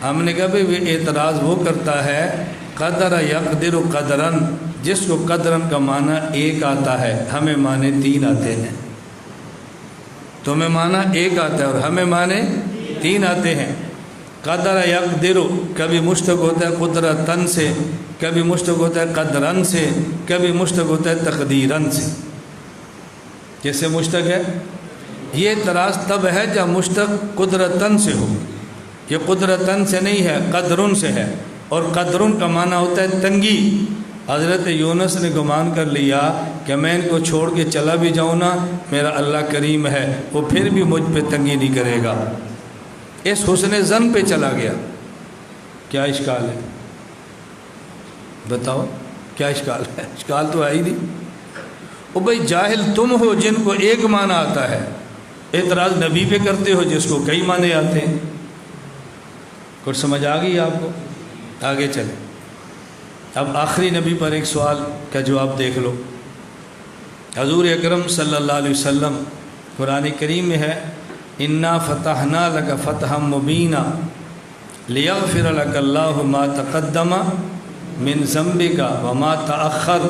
A: ہم نے کہا بھائی اعتراض وہ کرتا ہے قدر یقدر قدرن، جس کو قدرن کا معنی ایک آتا ہے، ہمیں معنی 3 آتے ہیں. تمہیں معنی ایک آتا ہے اور ہمیں معنی 3 آتے ہیں. قدر یقدر کبھی مشتق ہوتا ہے قدرتن سے، کبھی مشتق ہوتا ہے قدرن سے، کبھی مشتق ہوتا ہے تقدیرن سے. جیسے مشتق ہے، یہ اعتراض تب ہے جب مشتق قدرتن سے ہو. یہ قدرتن سے نہیں ہے، قدرن سے ہے، اور قدرن کا معنی ہوتا ہے تنگی. حضرت یونس نے گمان کر لیا کہ میں ان کو چھوڑ کے چلا بھی جاؤں نا، میرا اللہ کریم ہے، وہ پھر بھی مجھ پہ تنگی نہیں کرے گا. اس حسن ظن پہ چلا گیا. کیا اشکال ہے؟ بتاؤ کیا اشکال ہے؟ اشکال تو آئی نہیں. او بھائی جاہل تم ہو جن کو ایک معنی آتا ہے، اعتراض نبی پہ کرتے ہو جس کو کئی معنی آتے ہیں. کچھ سمجھ آ گئی آپ کو؟ آگے چلیں. اب آخری نبی پر ایک سوال کا جواب دیکھ لو. حضور اکرم صلی اللہ علیہ وسلم، قرآن کریم میں ہے انا فتحنا لک فتحا مبینا لیغفر لک اللہ ما تقدم من ذنبک وما تأخر.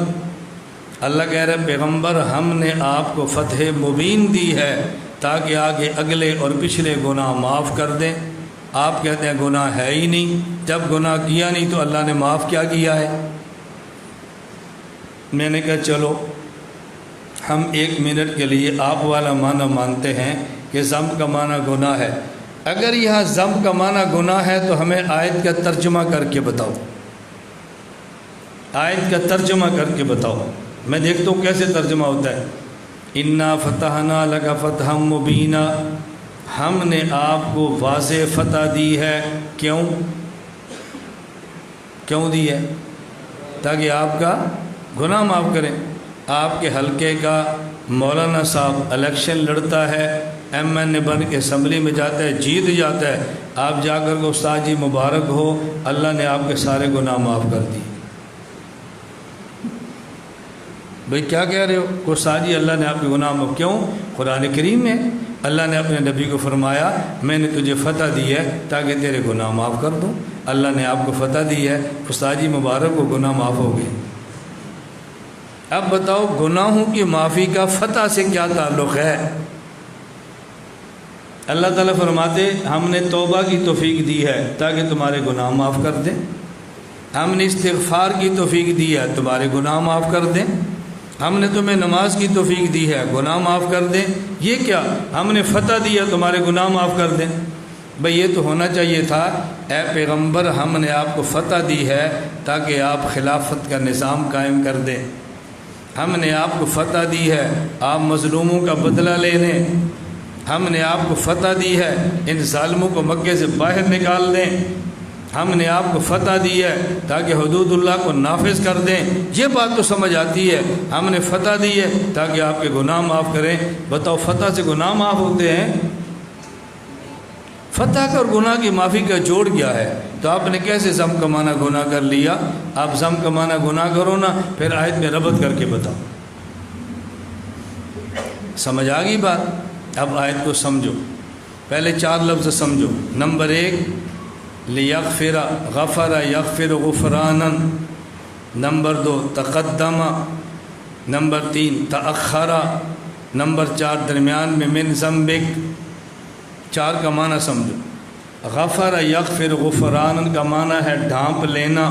A: اللہ کہہ رہے پیغمبر ہم نے آپ کو فتح مبین دی ہے تاکہ آگے اگلے اور پچھلے گناہ معاف کر دیں. آپ کہتے ہیں گناہ ہے ہی نہیں، جب گناہ کیا نہیں تو اللہ نے معاف کیا کیا ہے؟ میں نے کہا چلو ہم 1 منٹ کے لیے آپ والا معنی مانتے ہیں کہ ذنب کا معنی گناہ ہے. اگر یہاں ذنب کا معنی گناہ ہے تو ہمیں آیت کا ترجمہ کر کے بتاؤ. آیت کا ترجمہ کر کے بتاؤ، میں دیکھتا ہوں کیسے ترجمہ ہوتا ہے. انا فتحنا لک فتحا مبینا، ہم نے آپ کو واضح فتح دی ہے. کیوں دی ہے؟ تاکہ آپ کا گناہ معاف کریں. آپ کے حلقے کا مولانا صاحب الیکشن لڑتا ہے، ایم این اے بن کے اسمبلی میں جاتا ہے، جیت جاتا ہے، آپ جا کر کے استاد جی مبارک ہو، اللہ نے آپ کے سارے گناہ معاف کر دی. بھئی کیا کہہ رہے ہو؟ کو ساجی اللہ نے آپ کے گناہ معاف. کیوں؟ قرآن کریم میں اللہ نے اپنے نبی کو فرمایا میں نے تجھے فتح دی ہے تاکہ تیرے گناہ معاف کر دوں. اللہ نے آپ کو فتح دی ہے، استاجی مبارک کو گناہ معاف ہو گئے. اب بتاؤ گناہوں کی معافی کا فتح سے کیا تعلق ہے؟ اللہ تعالیٰ فرماتے ہم نے توبہ کی توفیق دی ہے تاکہ تمہارے گناہ معاف کر دیں. ہم نے استغفار کی توفیق دی ہے تمہارے گناہ معاف کر دیں. ہم نے تمہیں نماز کی توفیق دی ہے گناہ معاف کر دیں. یہ کیا؟ ہم نے فتح دی ہے تمہارے گناہ معاف کر دیں. بھئی یہ تو ہونا چاہیے تھا اے پیغمبر ہم نے آپ کو فتح دی ہے تاکہ آپ خلافت کا نظام قائم کر دیں. ہم نے آپ کو فتح دی ہے آپ مظلوموں کا بدلہ لے لیں. ہم نے آپ کو فتح دی ہے ان ظالموں کو مکے سے باہر نکال دیں. ہم نے آپ کو فتح دی ہے تاکہ حدود اللہ کو نافذ کر دیں. یہ بات تو سمجھ آتی ہے. ہم نے فتح دی ہے تاکہ آپ کے گناہ معاف کریں. بتاؤ فتح سے گناہ معاف ہوتے ہیں؟ فتح کا اور گناہ کی معافی کا جوڑ کیا ہے؟ تو آپ نے کیسے ذم کا معنی گناہ کر لیا؟ آپ ذم کا معنی گناہ کرو نا، پھر آیت میں ربط کر کے بتاؤ. سمجھ آ گئی بات؟ اب آیت کو سمجھو. پہلے 4 لفظ سمجھو. نمبر 1 لیغفر، غفر یغفر غفرانا. نمبر 2 تقدم. نمبر 3 تأخر. نمبر 4 درمیان میں من ذنبک. 4 کا معنی سمجھو. غفر یغفر غفرانا کا معنی ہے ڈھانپ لینا.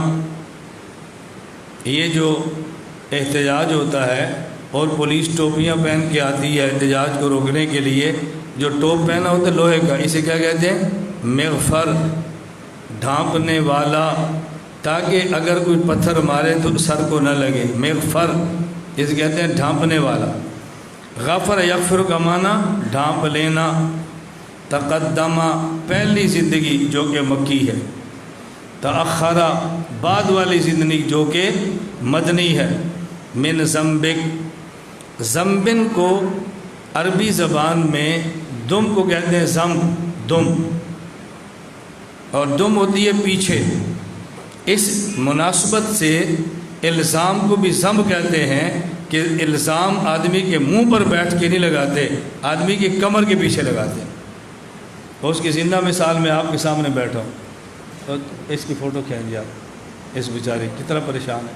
A: یہ جو احتجاج ہوتا ہے اور پولیس ٹوپیاں پہن کے آتی ہے احتجاج کو روکنے کے لیے، جو ٹوپ پہنا ہوتا ہے لوہے کا، اسے کیا کہتے ہیں؟ مغفر، ڈھانپنے والا، تاکہ اگر کوئی پتھر مارے تو سر کو نہ لگے. مغفر اسے کہتے ہیں ڈھانپنے والا. غفر یغفر کا معنی ڈھانپ لینا. تقدم پہلی زندگی جو کہ مکی ہے. تأخر بعد والی زندگی جو کہ مدنی ہے. من ذنبک، ذنبن کو عربی زبان میں دم کو کہتے ہیں ذنب، دم، اور دم ہوتی ہے پیچھے. اس مناسبت سے الزام کو بھی ذنب کہتے ہیں کہ الزام آدمی کے منہ پر بیٹھ کے نہیں لگاتے، آدمی کی کمر کے پیچھے لگاتے ہیں۔ اس کی زندہ مثال میں آپ کے سامنے بیٹھا ہوں، تو اس کی فوٹو کھینچ دیا، اس بیچارے کتنا پریشان ہے،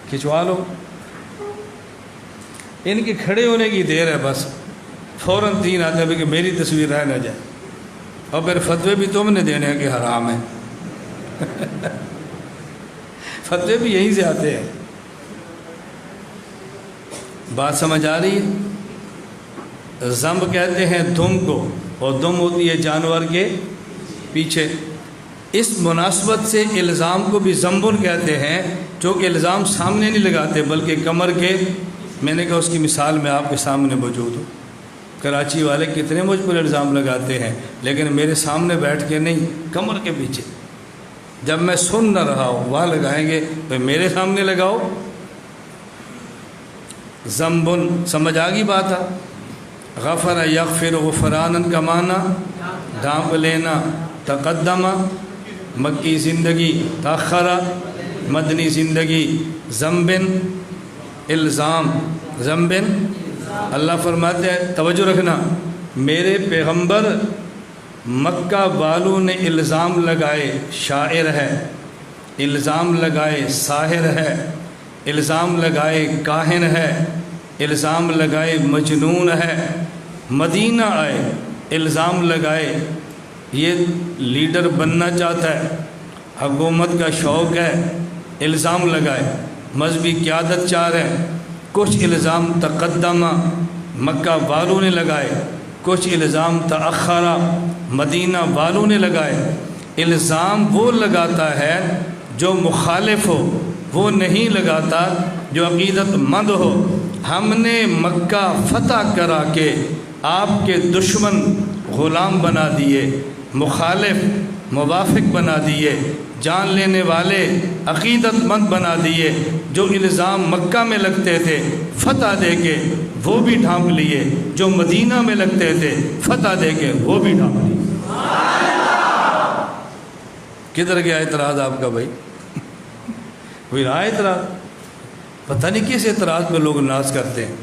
A: کھنچوا لو۔ ان کے کھڑے ہونے کی دیر ہے، بس فوراً 3 آتے ہیں کہ میری تصویر رہ نہ جائے، اور پھر فتوے بھی تم نے دینے ہیں کہ حرام ہے۔ فتوے بھی یہیں سے آتے ہیں۔ بات سمجھ آ رہی ہے؟ ذنب کہتے ہیں دم کو، اور دم ہوتی ہے جانور کے پیچھے۔ اس مناسبت سے الزام کو بھی ذنبن کہتے ہیں، جو کہ الزام سامنے نہیں لگاتے بلکہ کمر کے، میں نے کہا اس کی مثال میں آپ کے سامنے موجود ہوں۔ کراچی والے کتنے مجھ پر الزام لگاتے ہیں، لیکن میرے سامنے بیٹھ کے نہیں، کمر کے پیچھے۔ جب میں سن نہ رہا ہوں وہاں لگائیں گے، تو میرے سامنے لگاؤ۔ ذنبن سمجھ آ گئی بات ہے؟ غفر یغفر غفرانن کا معنی ڈھانپ لینا، تقدمہ مکی زندگی، تاخرہ مدنی زندگی، ذنبن الزام، ذنبن اللہ فرماتے ہیں، توجہ رکھنا، میرے پیغمبر مکہ والوں نے الزام لگائے شاعر ہے، الزام لگائے ساحر ہے، الزام لگائے کاہن ہے، الزام لگائے مجنون ہے۔ مدینہ آئے، الزام لگائے یہ لیڈر بننا چاہتا ہے، حکومت کا شوق ہے، الزام لگائے مذہبی قیادت چاہ رہے ہیں۔ کچھ الزام تقدمہ مکہ والوں نے لگائے، کچھ الزام تأخرہ مدینہ والوں نے لگائے۔ الزام وہ لگاتا ہے جو مخالف ہو، وہ نہیں لگاتا جو عقیدت مند ہو۔ ہم نے مکہ فتح کرا کے آپ کے دشمن غلام بنا دیے، مخالف موافق بنا دیے، جان لینے والے عقیدت مند بنا دیے۔ جو الزام مکہ میں لگتے تھے فتح دے کے وہ بھی ڈھانپ لیے، جو مدینہ میں لگتے تھے فتح دے کے وہ بھی ڈھانپ لیے۔ کدھر گیا اعتراض آپ کا بھائی؟ کوئی رہا اعتراض؟ پتہ نہیں کس اعتراض پہ لوگ ناز کرتے ہیں۔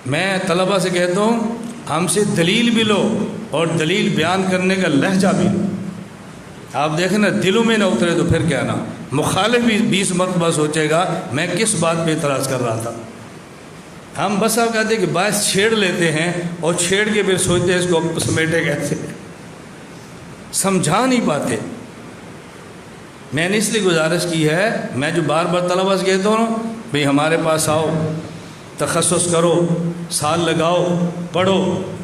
A: میں طلبہ سے کہتا ہوں ہم سے دلیل بھی لو اور دلیل بیان کرنے کا لہجہ بھی لو۔ آپ دیکھیں نا، دلوں میں نہ اترے تو پھر کیا نا، مخالف بھی 20 مرتبہ سوچے گا میں کس بات پہ اعتراض کر رہا تھا۔ ہم بس آپ کہتے ہیں کہ باعث چھیڑ لیتے ہیں اور چھیڑ کے پھر سوچتے ہیں اس کو سمیٹے کیسے، سمجھا نہیں پاتے۔ میں نے اس لیے گزارش کی ہے، میں جو بار بار طلبہ سے کہتا ہوں بھئی ہمارے پاس آؤ، تخصص کرو، سال لگاؤ، پڑھو،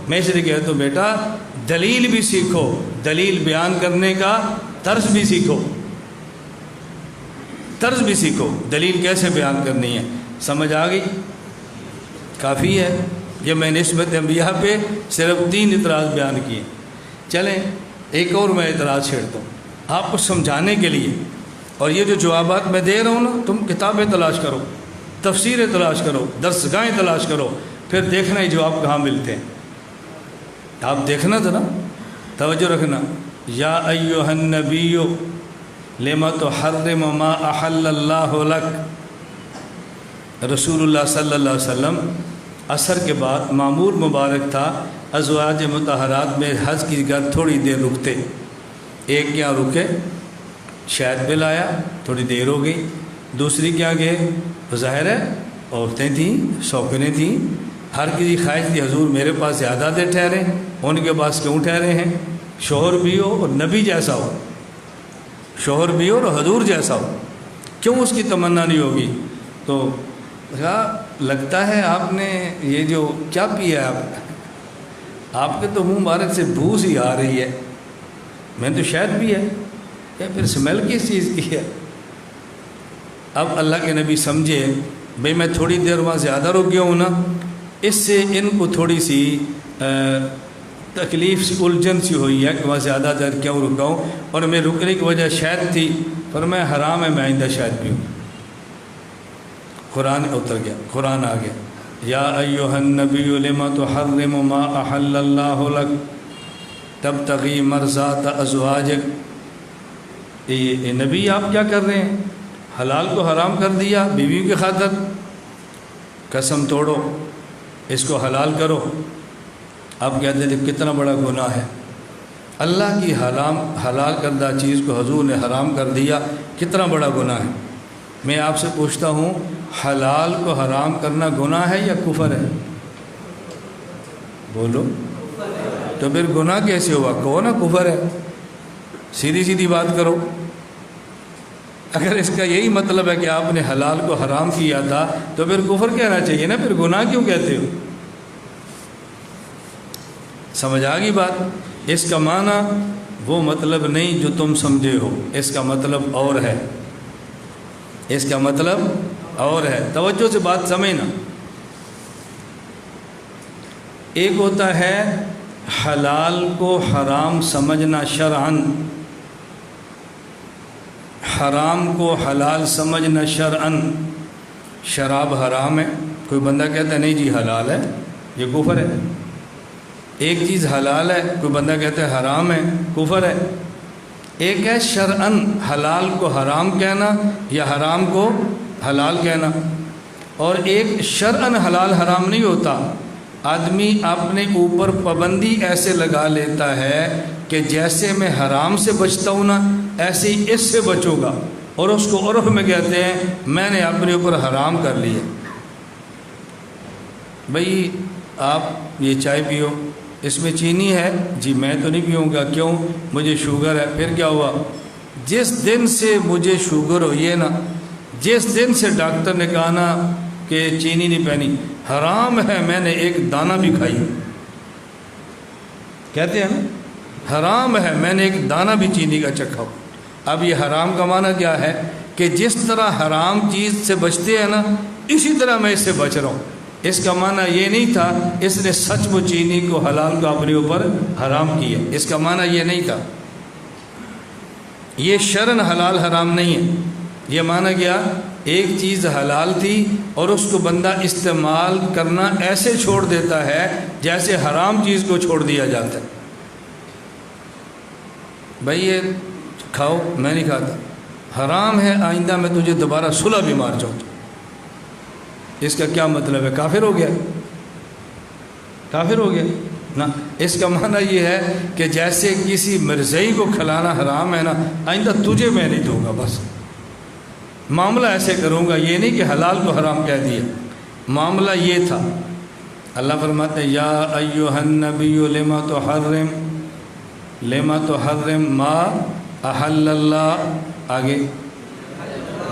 A: میں اس لیے کہتا ہوں بیٹا دلیل بھی سیکھو، دلیل بیان کرنے کا طرز بھی سیکھو، طرز بھی سیکھو، دلیل کیسے بیان کرنی ہے۔ سمجھ آ گئی؟ کافی ہے یہ میں نسبت انبیاء پہ صرف 3 اعتراض بیان کیے۔ چلیں ایک اور میں اعتراض چھیڑتا ہوں آپ کو سمجھانے کے لیے، اور یہ جو جوابات میں دے رہا ہوں نا، تم کتابیں تلاش کرو، تفسیریں تلاش کرو، درسگاہیں تلاش کرو، پھر دیکھنا یہ جواب کہاں ملتے ہیں۔ آپ دیکھنا تھا نا، توجہ رکھنا۔ یا ایھا النبی لما تحرم ما احل اللہ لک۔ رسول اللہ صلی اللہ علیہ وسلم عصر کے بعد معمول مبارک تھا ازواج مطہرات میں حج کی جگہ تھوڑی دیر رکتے، ایک کیا رکے، شاید بل آیا، تھوڑی دیر ہو گئی، دوسری کیا گئے، ظاہر ہے عورتیں تھیں، شوقنیں تھیں، ہر کسی خواہش تھی حضور میرے پاس زیادہ دیر ٹھہرے، ان کے پاس کیوں ٹھہرے ہیں، شوہر بھی ہو اور نبی جیسا ہو، شوہر بھی ہو اور حضور جیسا ہو، کیوں اس کی تمنا نہیں ہوگی؟ تو لگتا ہے آپ نے یہ جو کیا پیا ہے، آپ کے تو منہ مبارک سے بو سی آ رہی ہے، میں تو شاید بھی ہے، یا پھر اسمیل کس چیز کی ہے؟ اب اللہ کے نبی سمجھے بھئی میں تھوڑی دیر وہاں زیادہ رک گیا ہوں نا، اس سے ان کو تھوڑی سی تکلیف سی الجھن سی ہوئی ہے کہ وہاں زیادہ دیر کیوں رکا ہوں، اور میں رکنے کی وجہ شاید تھی، پر میں حرام ہے، میں آئندہ شاید بھی ہوں۔ قرآن اتر گیا، قرآن آ گیا، یا ایھا النبی لما تحرم ما احل اللہ لک تبتغی مرضات ازواجک۔ اے نبی آپ کیا کر رہے ہیں؟ حلال کو حرام کر دیا بیویوں کی خاطر، قسم توڑو، اس کو حلال کرو. اب کہتے تھے کتنا بڑا گناہ ہے، اللہ کی حلال کردہ چیز کو حضور نے حرام کر دیا، کتنا بڑا گناہ ہے. میں آپ سے پوچھتا ہوں، حلال کو حرام کرنا گناہ ہے یا کفر ہے؟ بولو. تو پھر گناہ کیسے ہوا؟ کہو نا کفر ہے، سیدھی سیدھی بات کرو. اگر اس کا یہی مطلب ہے کہ آپ نے حلال کو حرام کیا تھا تو پھر کفر کہنا چاہیے نا، پھر گناہ کیوں کہتے ہو؟ سمجھ آ گئی بات؟ اس کا معنی وہ مطلب نہیں جو تم سمجھے ہو، اس کا مطلب اور ہے، اس کا مطلب اور ہے. توجہ سے بات سمجھنا. ایک ہوتا ہے حلال کو حرام سمجھنا شرعاً، حرام کو حلال سمجھنا شرعاً. شراب حرام ہے، کوئی بندہ کہتا ہے نہیں جی حلال ہے، یہ کفر ہے. ایک چیز حلال ہے، کوئی بندہ کہتا ہے حرام ہے، کفر ہے. ایک ہے شرعاً حلال کو حرام کہنا یا حرام کو حلال کہنا، اور ایک شرعاً حلال حرام نہیں ہوتا. آدمی اپنے اوپر پابندی ایسے لگا لیتا ہے کہ جیسے میں حرام سے بچتا ہوں نا ایسے ہی اس سے بچو گا، اور اس کو عرف میں کہتے ہیں میں نے اپنے اوپر حرام کر لیا. بھئی آپ یہ چائے پیو، اس میں چینی ہے، جی میں تو نہیں پیوں گا. کیوں؟ مجھے شوگر ہے. پھر کیا ہوا؟ جس دن سے مجھے شوگر ہو، یہ نا جس دن سے ڈاکٹر نے کہا نا کہ چینی نہیں پینی، حرام ہے، میں نے ایک دانہ بھی کھائی. کہتے ہیں نا حرام ہے، میں نے ایک دانہ بھی چینی کا چکھا. اب یہ حرام کا معنی کیا ہے کہ جس طرح حرام چیز سے بچتے ہیں نا اسی طرح میں اس سے بچ رہا ہوں. اس کا معنی یہ نہیں تھا اس نے سچ و چینی کو حلال کو اپنے اوپر حرام کیا، اس کا معنی یہ نہیں تھا. یہ شرعاً حلال حرام نہیں ہے. یہ معنی کیا؟ ایک چیز حلال تھی اور اس کو بندہ استعمال کرنا ایسے چھوڑ دیتا ہے جیسے حرام چیز کو چھوڑ دیا جاتا ہے. بھائی یہ کھاؤ، میں نہیں کھاتا، حرام ہے، آئندہ میں تجھے دوبارہ صلح بھی مار جاؤں. اس کا کیا مطلب ہے؟ کافر ہو گیا؟ کافر ہو گیا نا. اس کا معنی یہ ہے کہ جیسے کسی مرزئی کو کھلانا حرام ہے نا، آئندہ تجھے میں نہیں دوں گا، بس معاملہ ایسے کروں گا. یہ نہیں کہ حلال کو حرام کہہ دیا، معاملہ یہ تھا. اللہ فرماتے ہیں یا ایھا النبی لما تحرم ما احل اللہ. آگے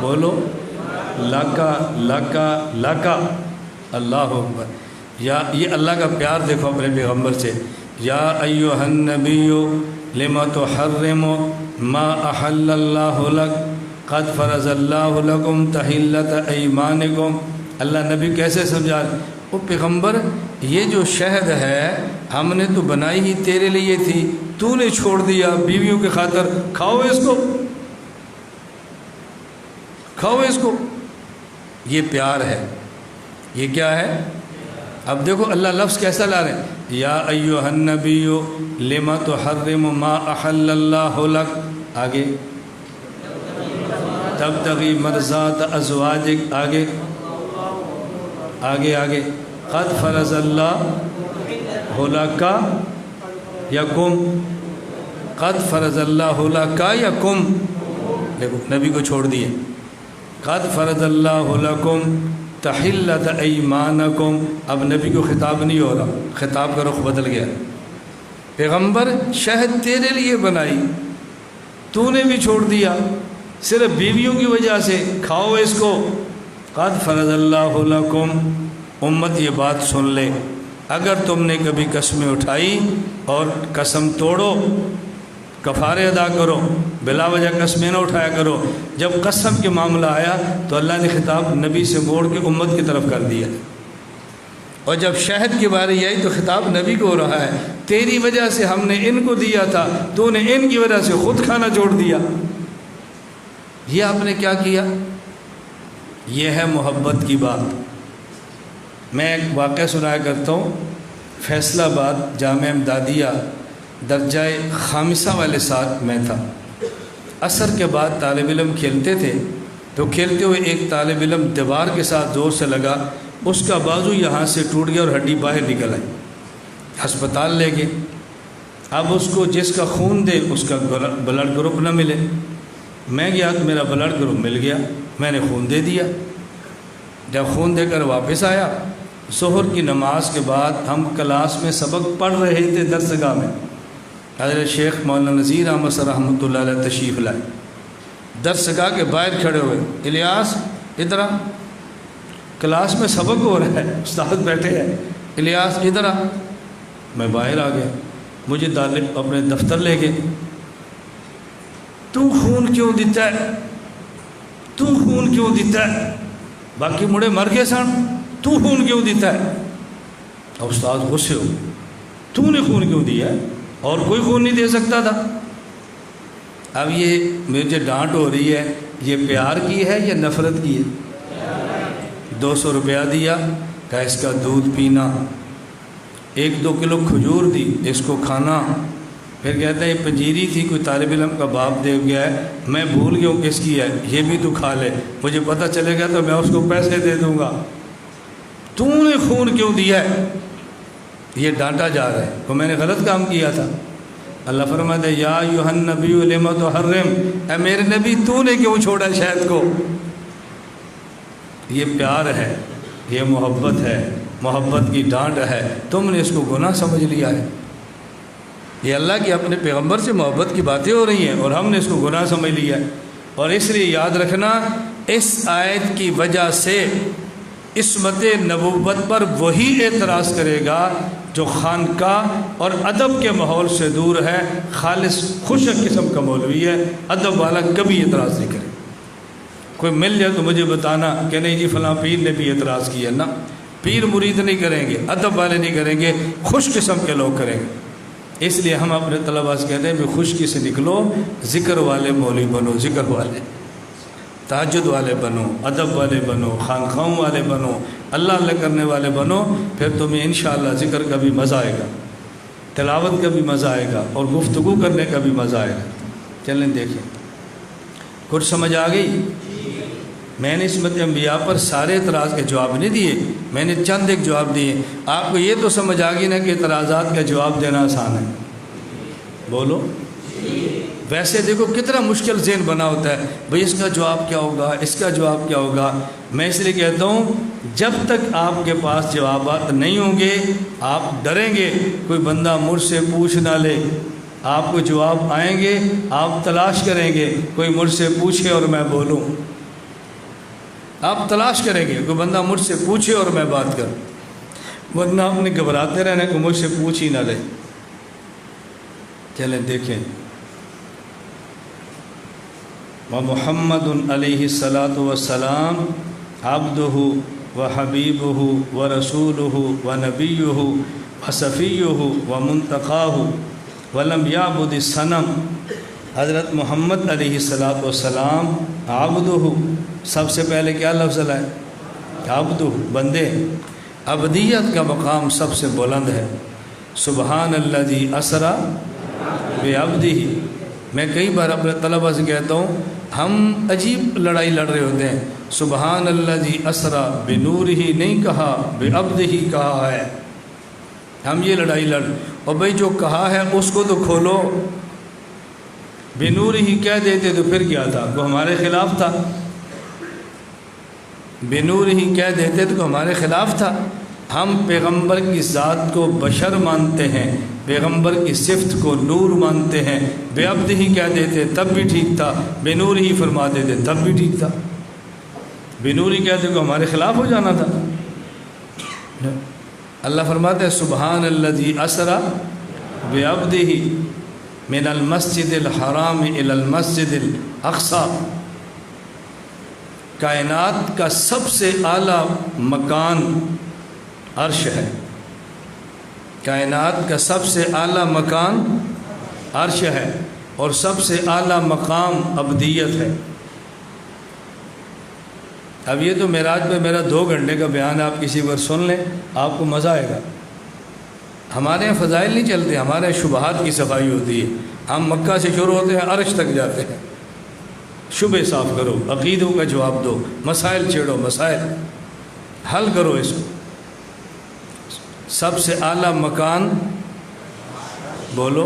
A: بولو لکا اللہ اکبر. یا یہ اللہ کا پیار دیکھو اپنے پیغمبر سے. یا ایھا النبی لما تحرم ما احل اللہ لک قد فرض اللہ لکم تحلۃ ایمانکم. اللہ نبی کیسے سمجھا؟ وہ پیغمبر یہ جو شہد ہے ہم نے تو بنائی ہی تیرے لیے تھی، تو نے چھوڑ دیا بیویوں کے خاطر، کھاؤ اس کو، کھاؤ اس کو. یہ پیار ہے. یہ کیا ہے؟ اب دیکھو اللہ لفظ کیسا لا رہے ہیں. یا ایھا النبی لما تحرم ما احل اللہ لک. آگے تبتغی مرضات ازواجک. آگے آگے آگے قد فرض اللہ لک یا کم. قد فرض اللہ لک یا کم. دیکھو نبی کو چھوڑ دیے. قد فرض اللہ لکم تحلۃ ایمانکم. اب نبی کو خطاب نہیں ہو رہا، خطاب کا رخ بدل گیا. پیغمبر شہد تیرے لیے بنائی، تو نے بھی چھوڑ دیا صرف بیویوں کی وجہ سے، کھاؤ اس کو. قد فرض اللہ لکم. امت یہ بات سن لے، اگر تم نے کبھی قسمیں اٹھائی اور قسم توڑو، کفارے ادا کرو، بلا وجہ قسمیں نہ اٹھایا کرو. جب قسم کے معاملہ آیا تو اللہ نے خطاب نبی سے موڑ کے امت کی طرف کر دیا، اور جب شہد کی باری آئی تو خطاب نبی کو ہو رہا ہے. تیری وجہ سے ہم نے ان کو دیا تھا، تو نے ان کی وجہ سے خود کھانا چھوڑ دیا. یہ آپ نے کیا کیا؟ یہ ہے محبت کی بات. میں ایک واقعہ سنایا کرتا ہوں. فیصل آباد جامعہ امدادیہ درجہ خامسہ والے ساتھ میں تھا. عصر کے بعد طالب علم کھیلتے تھے تو کھیلتے ہوئے ایک طالب علم دیوار کے ساتھ زور سے لگا. اس کا بازو یہاں سے ٹوٹ گیا اور ہڈی باہر نکل آئی، ہسپتال لے گئے۔ اب اس کو جس کا خون دے اس کا بلڈ گروپ نہ ملے، میں گیا تو میرا بلڈ گروپ مل گیا، میں نے خون دے دیا۔ جب خون دے کر واپس آیا، ظہر کی نماز کے بعد ہم کلاس میں سبق پڑھ رہے تھے درسگاہ میں، حضرت شیخ مولانا نذیر احمد صاحب رحمۃ اللہ علیہ تشریف لائے، درسگاہ کے باہر کھڑے ہوئے، الیاس ادھر آ، کلاس میں سبق ہو رہا ہے، استاد بیٹھے ہیں، الیاس ادھر آ۔ میں باہر آ گیا، مجھے طالب اپنے دفتر لے گئے۔ تو خون کیوں دیتا ہے؟ تو خون کیوں دیتا ہے؟ باقی مڑے مر گئے سن، تو خون کیوں دیتا ہے؟ اب استاد غصے ہو، تو نے خون کیوں دیا ہے؟ اور کوئی خون نہیں دے سکتا تھا۔ اب یہ مجھے ڈانٹ ہو رہی ہے، یہ پیار کی ہے یا نفرت کی ہے؟ 200 روپیہ دیا، کہا اس کا دودھ پینا، 1-2 کلو کھجور دی، اس کو کھانا۔ پھر کہتا ہے یہ پنجیری تھی، کوئی طالب علم کا باپ دے گیا ہے، میں بھول گیا ہوں کس کی ہے، یہ بھی تو کھا لے، مجھے پتہ چلے گا تو میں اس کو پیسے دے دوں گا۔ تو نے خون کیوں دیا ہے؟ یہ ڈانٹا جا رہا ہے تو میں نے غلط کام کیا تھا۔ اللہ فرماتا ہے یا ایھا النبی لما تحرم، اے میرے نبی تو نے کیوں چھوڑا شہد کو؟ یہ پیار ہے، یہ محبت ہے، محبت کی ڈانٹ ہے، تم نے اس کو گناہ سمجھ لیا ہے۔ یہ اللہ کی اپنے پیغمبر سے محبت کی باتیں ہو رہی ہیں اور ہم نے اس کو گناہ سمجھ لیا ہے۔ اور اس لیے یاد رکھنا، اس آیت کی وجہ سے عصمت نبوت پر وہی اعتراض کرے گا جو خانقاہ اور ادب کے ماحول سے دور ہے، خالص خشک قسم کا مولوی ہے، ادب والا کبھی اعتراض نہیں کرے۔ کوئی مل جائے تو مجھے بتانا کہ نہیں جی فلاں پیر نے بھی اعتراض کیا، نہ، پیر مرید نہیں کریں گے، ادب والے نہیں کریں گے، خوش قسم کے لوگ کریں گے۔ اس لیے ہم اپنے طلباء سے کہتے ہیں کہ خشکی سے نکلو، ذکر والے مولوی بنو، ذکر والے، تہجد والے بنو، ادب والے بنو، خانقاہوں والے بنو، اللہ اللہ کرنے والے بنو، پھر تمہیں انشاءاللہ ذکر کا بھی مزہ آئے گا، تلاوت کا بھی مزہ آئے گا اور گفتگو کرنے کا بھی مزہ آئے گا۔ چلیں دیکھیں، کچھ سمجھ آ گئی؟ میں نے عصمت انبیاء پر سارے اعتراض کے جواب نہیں دیے، میں نے چند ایک جواب دیے۔ آپ کو یہ تو سمجھ آ گئی نا کہ اعتراضات کا جواب دینا آسان ہے؟ بولو۔ ویسے دیکھو کتنا مشکل ذہن بنا ہوتا ہے، بھئی اس کا جواب کیا ہوگا، اس کا جواب کیا ہوگا۔ میں اس لیے کہتا ہوں جب تک آپ کے پاس جوابات نہیں ہوں گے آپ ڈریں گے، کوئی بندہ مجھ سے پوچھ نہ لے۔ آپ کو جواب آئیں گے، آپ تلاش کریں گے، کوئی مجھ سے پوچھے اور میں بولوں۔ آپ تلاش کریں گے کوئی بندہ مجھ سے پوچھے اور میں بات کروں، ورنہ آپ نے گھبراتے رہنا کہ مجھ سے پوچھ ہی نہ لے۔ چلیں دیکھیں، وَمُحَمَّدٌ علیہ الصلاۃ والسلام عبدہ وحبیبہ ورسولہ ونبیہ وصفیہ ومنتقاہ ولم یعبد الصنم۔ حضرت محمد علیہ الصلاۃ والسلام عبدہ، سب سے پہلے کیا لفظ ہے؟ عبدہ، بندے۔ عبدیت کا مقام سب سے بلند ہے۔ سبحان الذی اسری بعبدہ۔ میں کئی بار اپنے طلباء سے کہتا ہوں ہم عجیب لڑائی لڑ رہے ہوتے ہیں، سبحان الذی اسری بنورہ نہیں کہا، بعبدہ کہا ہے۔ ہم یہ لڑائی لڑ، اور بھئی جو کہا ہے اس کو تو کھولو۔ بنورہ کہہ دیتے تو پھر کیا تھا؟ وہ ہمارے خلاف تھا۔ بنورہ کہہ دیتے تو ہمارے خلاف تھا۔ ہم پیغمبر کی ذات کو بشر مانتے ہیں، پیغمبر کی صفت کو نور مانتے ہیں۔ بے عبدہ کہہ دیتے تب بھی ٹھیک تھا، بنورہ فرما دیتے تب بھی ٹھیک تھا۔ بنورہ کہتے تو ہمارے خلاف ہو جانا تھا۔ اللہ فرماتے ہیں سبحان الذی اسری بعبدہ من المسجد الحرام الی المسجد الاقصی۔ کائنات کا سب سے اعلیٰ مکان عرش ہے، کائنات کا سب سے اعلیٰ مکان عرش ہے، اور سب سے اعلیٰ مقام عبدیت ہے۔ اب یہ تو معراج پہ میرا 2 گھنٹے کا بیان ہے، آپ کسی پر سن لیں آپ کو مزہ آئے گا۔ ہمارے یہاں فضائل نہیں چلتے، ہمارے یہاں شبہات کی صفائی ہوتی ہے۔ ہم مکہ سے شروع ہوتے ہیں عرش تک جاتے ہیں، شبہ صاف کرو، عقیدوں کا جواب دو، مسائل چھیڑو، مسائل۔ حل کرو اس کو. سب سے اعلیٰ مکان بولو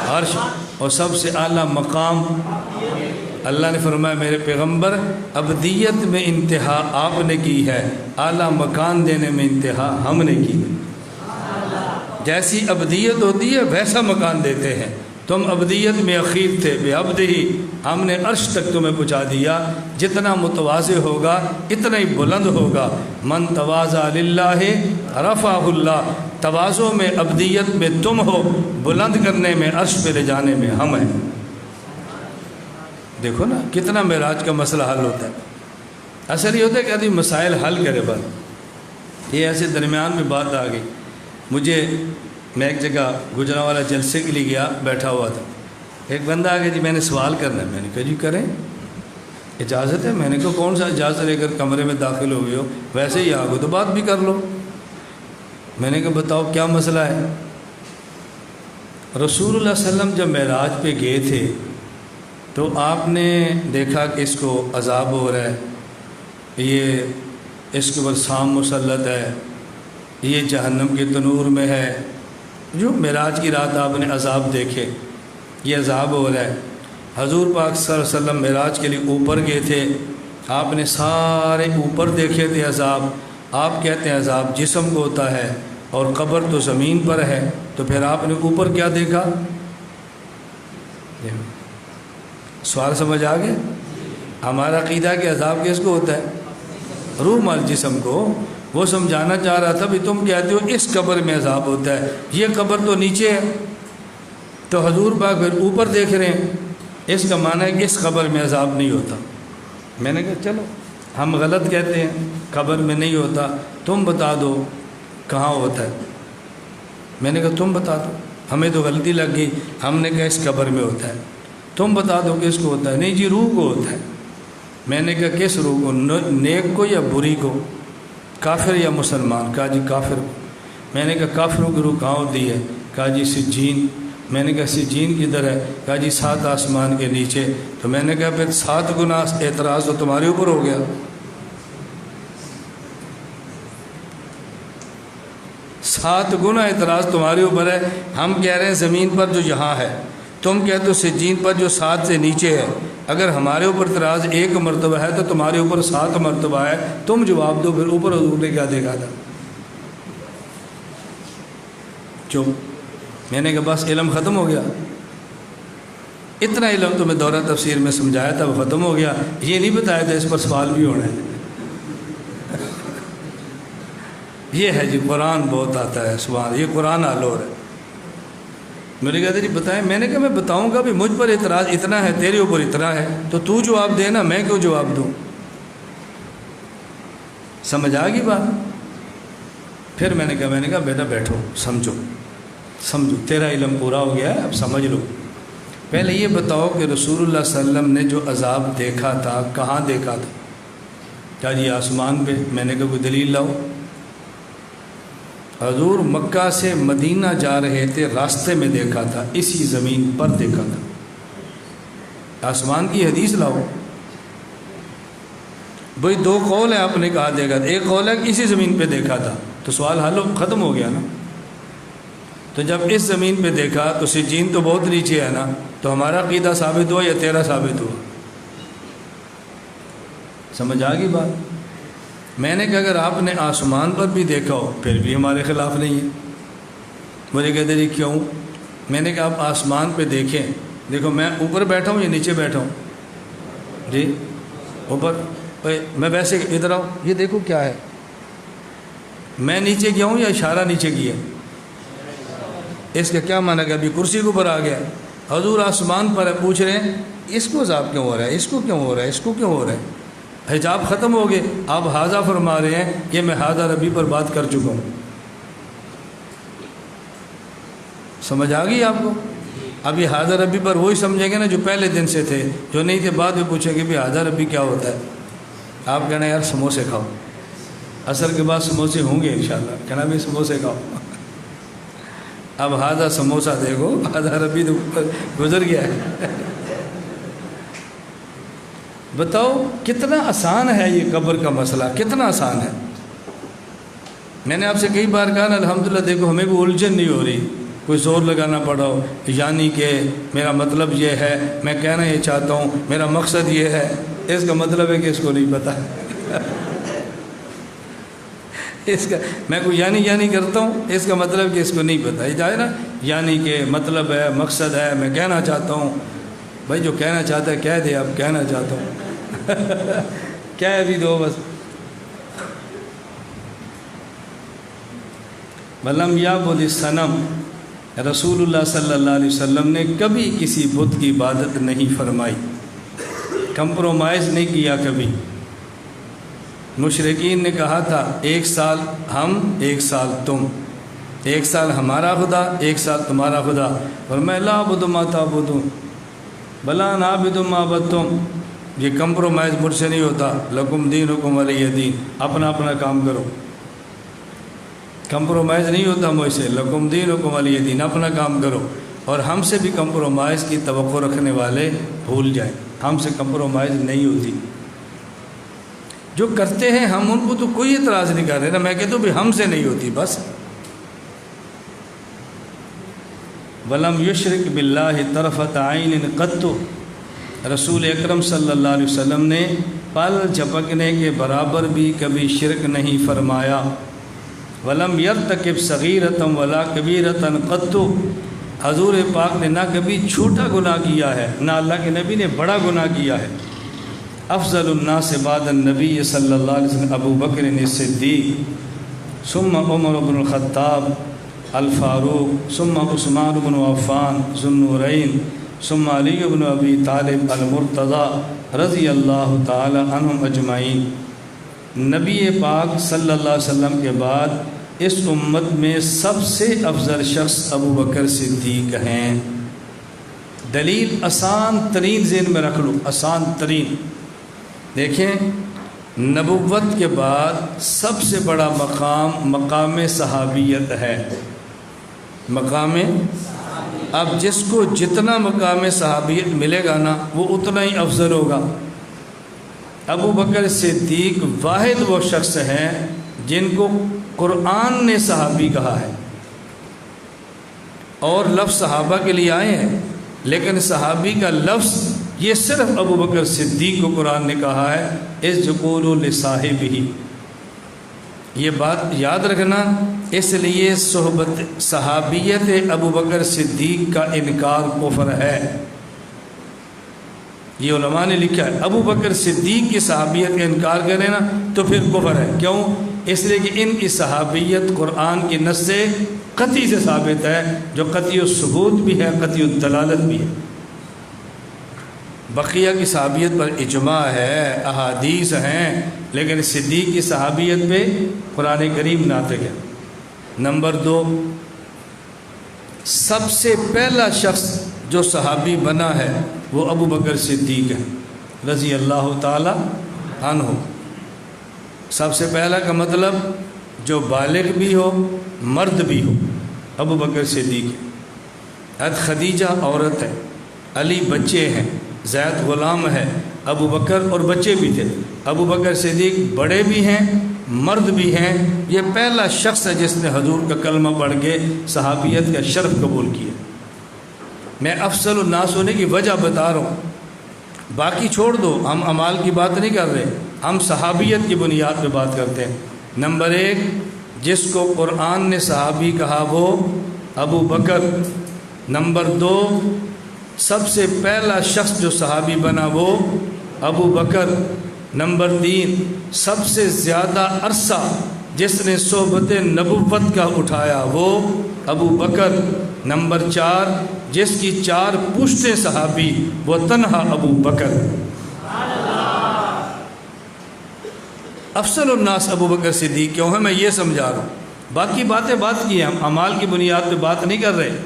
A: عرش، اور سب سے اعلیٰ مقام اللہ نے فرمایا میرے پیغمبر ابدیت میں انتہا آپ نے کی ہے، اعلیٰ مکان دینے میں انتہا ہم نے کی. جیسی ابدیت ہوتی ہے ویسا مکان دیتے ہیں. تم ابدیت میں اخیر تھے، بے عبد ہی ہم نے عرش تک تمہیں پہنچا دیا. جتنا متواضع ہوگا اتنا ہی بلند ہوگا. من تواضع للہ رفعہ اللہ. تواضع میں ابدیت میں تم ہو، بلند کرنے میں عرش پہ لے جانے میں ہم ہیں. دیکھو نا کتنا معراج کا مسئلہ حل ہوتا ہے. اصل یہ ہوتا ہے کہ آدمی مسائل حل کرے. بات یہ ایسے درمیان میں بات آ گئی. میں ایک جگہ گجرانوالہ جلسے کے لیے گیا، بیٹھا ہوا تھا. ایک بندہ آ گیا، جی میں نے سوال کرنا ہے. میں نے کہا جی کریں، اجازت ہے. میں نے کہا کون سا اجازت لے کر کمرے میں داخل ہو گئے ہو، ویسے ہی آ گئے تو بات بھی کر لو. میں نے کہا بتاؤ کیا مسئلہ ہے. رسول اللہ صلی اللہ علیہ وسلم جب معراج پہ گئے تھے تو آپ نے دیکھا کہ اس کو عذاب ہو رہا ہے، یہ اس کے اوپر سام مسلط ہے، یہ جہنم کے تنور میں ہے. جو معراج کی رات آپ نے عذاب دیکھے، یہ عذاب ہو رہا ہے. حضور پاک صلی اللہ علیہ وسلم معراج کے لیے اوپر گئے تھے، آپ نے سارے اوپر دیکھے تھے عذاب. آپ کہتے ہیں عذاب جسم کو ہوتا ہے اور قبر تو زمین پر ہے، تو پھر آپ نے اوپر کیا دیکھا؟ سوال سمجھ آ گیا؟ ہمارا عقیدہ کہ عذاب کس کو ہوتا ہے؟ روح مال جسم کو. وہ سمجھانا چاہ رہا تھا بھی تم کہتے ہو اس قبر میں عذاب ہوتا ہے، یہ قبر تو نیچے ہے، تو حضور پاک پھر اوپر دیکھ رہے ہیں، اس کا معنی ہے کہ اس قبر میں عذاب نہیں ہوتا. میں نے کہا چلو ہم غلط کہتے ہیں، قبر میں نہیں ہوتا، تم بتا دو کہاں ہوتا ہے. میں نے کہا تم بتا دو، ہمیں تو غلطی لگ گئی. ہم نے کہا اس قبر میں ہوتا ہے، تم بتا دو کس کو ہوتا ہے. نہیں جی روح کو ہوتا ہے. میں نے کہا کس روح کو؟ نیک کو یا بری کو؟ کافر یا مسلمان؟ کہا جی کافر کو. میں نے کہا کافروں کی روح کہاں ہوتی ہے؟ کہا جی سجین. میں نے کہا سجین کدھر ہے؟ کہا جی 7 آسمان کے نیچے. تو میں نے کہا پھر 7 گنا اعتراض تو تمہارے اوپر ہو گیا. 7 گنا اعتراض تمہارے اوپر ہے. ہم کہہ رہے ہیں زمین پر جو یہاں ہے، تم کہتے ہو سجین پر جو 7 سے نیچے ہے. اگر ہمارے اوپر اعتراض 1 مرتبہ ہے تو تمہارے اوپر 7 مرتبہ ہے. تم جواب دو پھر اوپر حضور نے کیا دیکھا تھا. چپ. میں نے کہا بس علم ختم ہو گیا. اتنا علم تو میں دورہ تفسیر میں سمجھایا تھا، وہ ختم ہو گیا. یہ نہیں بتایا تھا اس پر سوال بھی ہونا ہے. یہ ہے جی قرآن بہت آتا ہے سبحان. یہ قرآن آلور ہے. میرے کہتے جی بتائیں. میں نے کہا میں بتاؤں گا بھی مجھ پر اعتراض اتنا ہے، تیرے اوپر اتنا ہے، تو جواب دے نا، میں کیوں جواب دوں. سمجھ آ گئی بات. پھر میں نے کہا بیٹا بیٹھو، سمجھو تیرا علم پورا ہو گیا ہے، اب سمجھ لو. پہلے یہ بتاؤ کہ رسول اللہ صلی اللہ علیہ وسلم نے جو عذاب دیکھا تھا کہاں دیکھا تھا؟ کیا جی آسمان پہ. میں نے کہا کوئی دلیل لاؤ. حضور مکہ سے مدینہ جا رہے تھے، راستے میں دیکھا تھا، اسی زمین پر دیکھا تھا. آسمان کی حدیث لاؤ. بھئی 2 قول ہیں، آپ نے کہا دیکھا تھا. ایک قول ہے کہ اسی زمین پہ دیکھا تھا، تو سوال حل ختم ہو گیا نا. تو جب اس زمین پہ دیکھا تو سجین تو بہت نیچے ہے نا، تو ہمارا عقیدہ ثابت ہوا یا تیرا ثابت ہوا؟ سمجھ آ گئی بات. میں نے کہا اگر آپ نے آسمان پر بھی دیکھا ہو پھر بھی ہمارے خلاف نہیں ہے. مجھے کہتے جی کیوں؟ میں نے کہا آپ آسمان پہ دیکھیں. دیکھو میں اوپر بیٹھا ہوں یا نیچے بیٹھا ہوں؟ جی اوپر. میں ویسے ادھر آؤں، یہ دیکھو کیا ہے. میں نیچے گیا ہوں یا اشارہ نیچے کیا؟ اس کا کیا معنی کہ ابھی کرسی کے اوپر آ گیا. حضور آسمان پر ہے، پوچھ رہے ہیں اس کو عذاب کیوں ہو رہا ہے، اس کو کیوں ہو رہا ہے، اس کو کیوں ہو رہا ہے. حجاب ختم ہو گئے. آپ حاضہ فرما رہے ہیں، یہ میں حاضہ ربی پر بات کر چکا ہوں. سمجھ آ گئی آپ کو؟ ابھی حاضہ ربی پر وہی سمجھیں گے نا جو پہلے دن سے تھے، جو نہیں تھے بعد میں پوچھیں گے بھی حاضہ ربی کیا ہوتا ہے. آپ کہنا یار سموسے کھاؤ، عصر کے بعد سموسے ہوں گے انشاءاللہ. کہنا بھی سموسے کھاؤ. اب حاضہ سموسہ دیکھو، حاضہ ربی تو گزر گیا ہے. بتاؤ کتنا آسان ہے یہ قبر کا مسئلہ، کتنا آسان ہے. میں نے آپ سے کئی بار کہا نا الحمدللہ دیکھو ہمیں کوئی الجھن نہیں ہو رہی، کوئی زور لگانا پڑا ہو، یعنی کہ میرا مطلب یہ ہے، میں کہنا یہ چاہتا ہوں، میرا مقصد یہ ہے، اس کا مطلب ہے کہ اس کو نہیں پتہ اس کا میں کوئی یعنی کرتا ہوں، اس کا مطلب کہ اس کو نہیں پتہ، یہ جائے نا، یعنی کہ مطلب ہے، مقصد ہے، میں کہنا چاہتا ہوں۔ بھائی جو کہنا چاہتا ہے کہہ دے، اب کہنا چاہتا ہوں کہہ بھی دو بس۔ وَلَمْ يَعْبُدِ الصَّنَمَ، رسول اللہ صلی اللہ علیہ وسلم نے کبھی کسی بت کی عبادت نہیں فرمائی، کمپرومائز نہیں کیا کبھی۔ مشرکین نے کہا تھا 1 سال ہم 1 سال تم، 1 سال ہمارا خدا 1 سال تمہارا خدا، اور میں لا اعبد ما تعبدون ولا نعبد ما عبدتم، یہ کمپرومائز مجھ سے نہیں ہوتا، لکم دینکم ولی دین، اپنا اپنا کام کرو، کمپرومائز نہیں ہوتا مجھ سے، لکم دینکم ولی دین، اپنا کام کرو۔ اور ہم سے بھی کمپرومائز کی توقع رکھنے والے بھول جائیں، ہم سے کمپرومائز نہیں ہوتی، جو کرتے ہیں ہم ان کو تو کوئی اعتراض نہیں کر رہے نا، میں کہتا ہوں بھی ہم سے نہیں ہوتی بس۔ وَلَمْ يُشْرِكْ بِاللَّهِ طَرْفَةَ عَيْنٍ قَطُّ، رسول اکرم صلی اللہ علیہ وسلم نے پل جھپکنے کے برابر بھی کبھی شرک نہیں فرمایا۔ وَلَمْ يَرْتَكِبْ صَغِيرَةً وَلَا كَبِيرَةً قَطُّ، حضور پاک نے نہ کبھی چھوٹا گناہ کیا ہے، نہ اللہ کے نبی نے بڑا گناہ کیا ہے۔ افضل الناس بعد النبی صلی اللہ علیہ وسلم ابو بکر صدیق، ثم عمر بن الخطاب الفاروق، ثم عثمان بن عفان ذو النورین، ثم علی بن ابی طالب المرتضی رضی اللہ تعالی عنہم اجمعین۔ نبی پاک صلی اللہ علیہ وسلم کے بعد اس امت میں سب سے افضل شخص ابو بکر صدیق ہیں۔ دلیل آسان ترین ذہن میں رکھ لو، آسان ترین۔ دیکھیں نبوت کے بعد سب سے بڑا مقام صحابیت ہے، مقام، اب جس کو جتنا مقام صحابیت ملے گا نا وہ اتنا ہی افضل ہوگا۔ ابو بکر صدیق واحد وہ شخص ہیں جن کو قرآن نے صحابی کہا ہے، اور لفظ صحابہ کے لیے آئے ہیں، لیکن صحابی کا لفظ یہ صرف ابو بکر صدیق کو قرآن نے کہا ہے، اس یقول لصاحبہ، یہ بات یاد رکھنا۔ اس لیے صحبت صحابیت ابو بکر صدیق کا انکار کفر ہے، یہ علماء نے لکھا ہے۔ ابو بکر صدیق کی صحابیت کا انکار کرے نا تو پھر کفر ہے، کیوں؟ اس لیے کہ ان کی صحابیت قرآن کی نص سے قطعی سے ثابت ہے، جو قطعی الثبوت بھی ہے، قطعی الدلالت بھی ہے۔ بقیہ کی صحابیت پر اجماع ہے، احادیث ہیں، لیکن صدیق کی صحابیت پہ قرآن کریم ناطق ہے۔ نمبر 2، سب سے پہلا شخص جو صحابی بنا ہے وہ ابو بکر صدیق ہے رضی اللہ تعالی عنہ۔ سب سے پہلا کا مطلب جو بالغ بھی ہو، مرد بھی ہو، ابو بکر صدیق ہے۔ حضرت خدیجہ عورت ہے، علی بچے ہیں، زید غلام ہے، ابو بکر اور بچے بھی تھے۔ ابو بکر صدیق بڑے بھی ہیں، مرد بھی ہیں، یہ پہلا شخص ہے جس نے حضور کا کلمہ پڑھ کے صحابیت کا شرف قبول کیا۔ میں افضل الناس ہونے کی وجہ بتا رہا ہوں، باقی چھوڑ دو، ہم اعمال کی بات نہیں کر رہے، ہم صحابیت کی بنیاد پہ بات کرتے ہیں۔ نمبر 1، جس کو قرآن نے صحابی کہا وہ ابو بکر۔ نمبر 2، سب سے پہلا شخص جو صحابی بنا وہ ابو بکر۔ نمبر 3، سب سے زیادہ عرصہ جس نے صحبت نبوت کا اٹھایا وہ ابو بکر۔ نمبر 4، جس کی 4 پشتیں صحابی وہ تنہا ابو بکر۔ افضل الناس ابو بکر صدیق کیوں ہے، میں یہ سمجھا رہا ہوں، باقی باتیں بات کی ہیں، ہم اعمال کی بنیاد پہ بات نہیں کر رہے،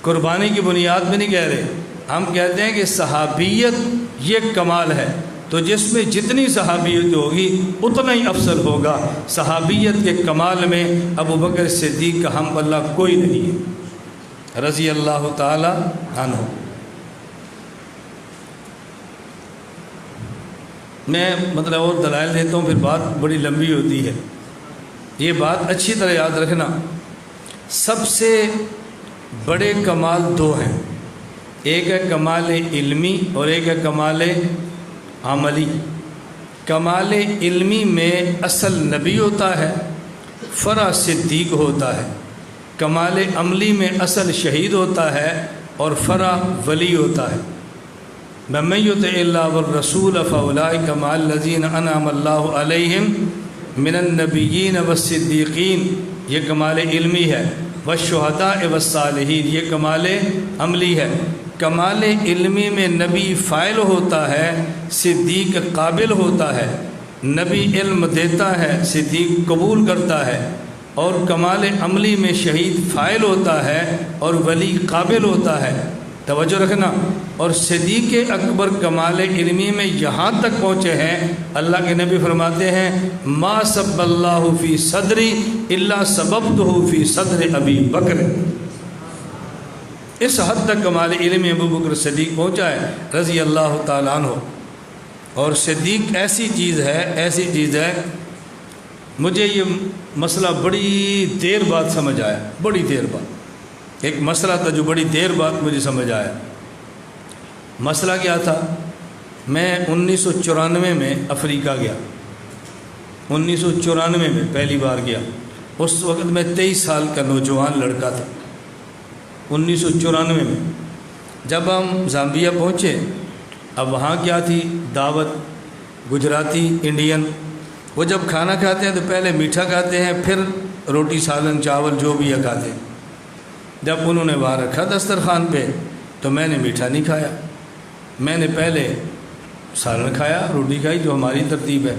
A: قربانی کی بنیاد پہ نہیں کہہ رہے، ہم کہتے ہیں کہ صحابیت یہ کمال ہے، تو جس میں جتنی صحابیت ہوگی اتنا ہی افضل ہوگا۔ صحابیت کے کمال میں ابو بکر صدیق کا ہم اللہ کوئی نہیں ہے رضی اللہ تعالی عنہ۔ میں اور دلائل دیتا ہوں، پھر بات بڑی لمبی ہوتی ہے۔ یہ بات اچھی طرح یاد رکھنا، سب سے بڑے کمال دو ہیں، ایک ہے کمال علمی اور ایک ہے کمال عملی۔ کمال علمی میں اصل نبی ہوتا ہے، فرع صدیق ہوتا ہے۔ کمال عملی میں اصل شہید ہوتا ہے اور فرع ولی ہوتا ہے۔ وَمَن يُطِعِ اللَّهَ وَالرَّسُولَ فَأُولَٰئِكَ مَعَ الَّذِينَ أَنْعَمَ اللَّهُ عَلَيْهِم مِّنَ النَّبِيِّينَ وَالصِّدِّيقِينَ، یہ کمال علمی ہے۔ وَالشُّهَدَاءِ وَالصَّالِحِينَ، یہ کمال عملی ہے۔ کمال علمی میں نبی فاعل ہوتا ہے، صدیق قابل ہوتا ہے۔ نبی علم دیتا ہے، صدیق قبول کرتا ہے۔ اور کمال عملی میں شہید فاعل ہوتا ہے اور ولی قابل ہوتا ہے۔ توجہ رکھنا۔ اور صدیق اکبر کمال علمی میں یہاں تک پہنچے ہیں، اللہ کے نبی فرماتے ہیں ما سب اللہ فی صدری الا سببتہ فی صدر ابی بکر۔ اس حد تک کمال علم ابو بکر صدیق پہنچا ہے رضی اللہ تعالیٰ عنہ۔ اور صدیق ایسی چیز ہے، مجھے یہ مسئلہ بڑی دیر بعد سمجھ آیا، بڑی دیر بعد۔ ایک مسئلہ تھا جو بڑی دیر بعد مجھے سمجھ آیا۔ مسئلہ کیا تھا؟ میں 1994 میں افریقہ گیا، 1994 میں پہلی بار گیا۔ اس وقت میں 23 سال کا نوجوان لڑکا تھا، 1994 میں۔ جب ہم زامبیا پہنچے، اب وہاں کیا تھی دعوت، گجراتی انڈین، وہ جب کھانا کھاتے ہیں تو پہلے میٹھا کھاتے ہیں، پھر روٹی سالن چاول جو بھی ہے کھاتے ہیں۔ جب انہوں نے وہاں رکھا دسترخوان پہ تو میں نے میٹھا نہیں کھایا، میں نے پہلے سالن کھایا، روٹی کھائی جو ہماری ترتیب ہے۔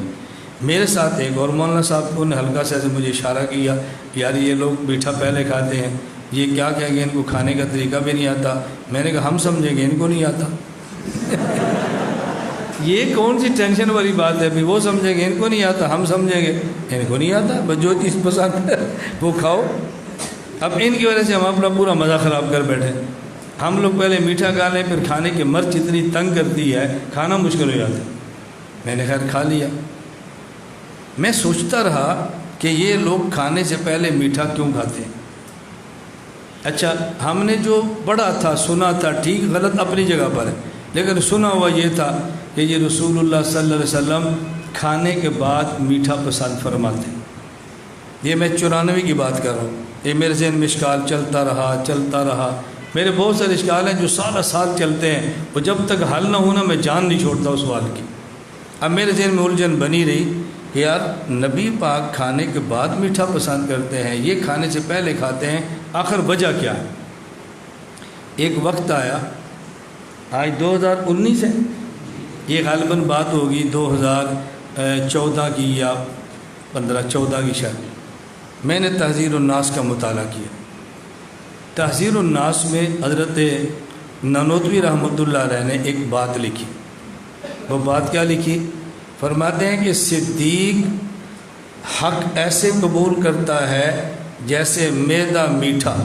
A: میرے ساتھ ایک اور مولانا صاحب، انہوں نے ہلکا سے مجھے اشارہ کیا کہ یار یہ لوگ میٹھا پہلے کھاتے ہیں، یہ کیا کہیں گے، ان کو کھانے کا طریقہ بھی نہیں آتا۔ میں نے کہا ہم سمجھیں گے، ان کو نہیں آتا۔ یہ کون سی ٹینشن والی بات ہے؟ وہ سمجھیں گے ان کو نہیں آتا، ہم سمجھیں گے ان کو نہیں آتا، بس جو چیز پسند ہے وہ کھاؤ۔ اب ان کی وجہ سے ہم اپنا پورا مزہ خراب کر بیٹھے۔ ہم لوگ پہلے میٹھا کھا لیں، پھر کھانے کی مرچ اتنی تنگ کرتی ہے، کھانا مشکل ہو جاتا ہے۔ میں نے خیر کھا لیا۔ میں سوچتا رہا کہ یہ لوگ کھانے سے پہلے میٹھا کیوں کھاتے ہیں؟ اچھا، ہم نے جو پڑھا تھا، سنا تھا، ٹھیک غلط اپنی جگہ پر ہے، لیکن سنا ہوا یہ تھا کہ یہ رسول اللہ صلی اللہ علیہ وسلم کھانے کے بعد میٹھا پسند فرماتے ہیں۔ یہ میں 94 کی بات کر رہا ہوں۔ یہ میرے ذہن میں اشکال چلتا رہا۔ میرے بہت سارے اشکال ہیں جو سال چلتے ہیں، وہ جب تک حل نہ ہونا میں جان نہیں چھوڑتا اس سوال کی۔ اب میرے ذہن میں الجھن بنی رہی کہ یار نبی پاک کھانے کے بعد میٹھا پسند کرتے ہیں، یہ کھانے سے پہلے کھاتے ہیں، آخر وجہ کیا ہے؟ ایک وقت آیا، آج 2019 ہے، یہ غالباً بات ہوگی 2014 کی یا 15-14 کی شاید۔ میں نے تحذیر الناس کا مطالعہ کیا۔ تحذیر الناس میں حضرت نانوتوی رحمۃ اللہ علیہ نے ایک بات لکھی۔ وہ بات کیا لکھی؟ فرماتے ہیں کہ صدیق حق ایسے قبول کرتا ہے جیسے میدا میٹھا،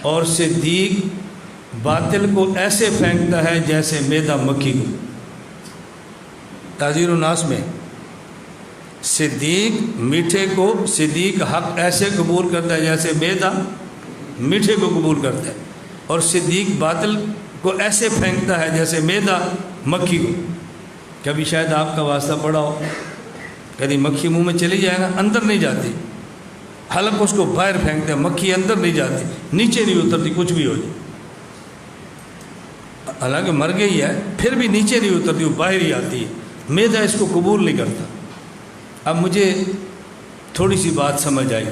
A: اور صدیق باطل کو ایسے پھینکتا ہے جیسے میدا مکھی کو۔ تحذیر الناس میں صدیق حق ایسے قبول کرتا ہے جیسے میدا میٹھے کو قبول کرتا ہے، اور صدیق باطل کو ایسے پھینکتا ہے جیسے میدا مکھی کو۔ کبھی شاید آپ کا واسطہ پڑا ہو، کبھی مکھی منہ میں چلی جائے نا، اندر نہیں جاتی، حلق اس کو باہر پھینکتے ہیں، مکھی اندر نہیں جاتی، نیچے نہیں اترتی، کچھ بھی ہو جائے، حالانکہ مر گئی ہے پھر بھی نیچے نہیں اترتی، وہ باہر ہی آتی ہے۔ میدا اس کو قبول نہیں کرتا۔ اب مجھے تھوڑی سی بات سمجھ آئی،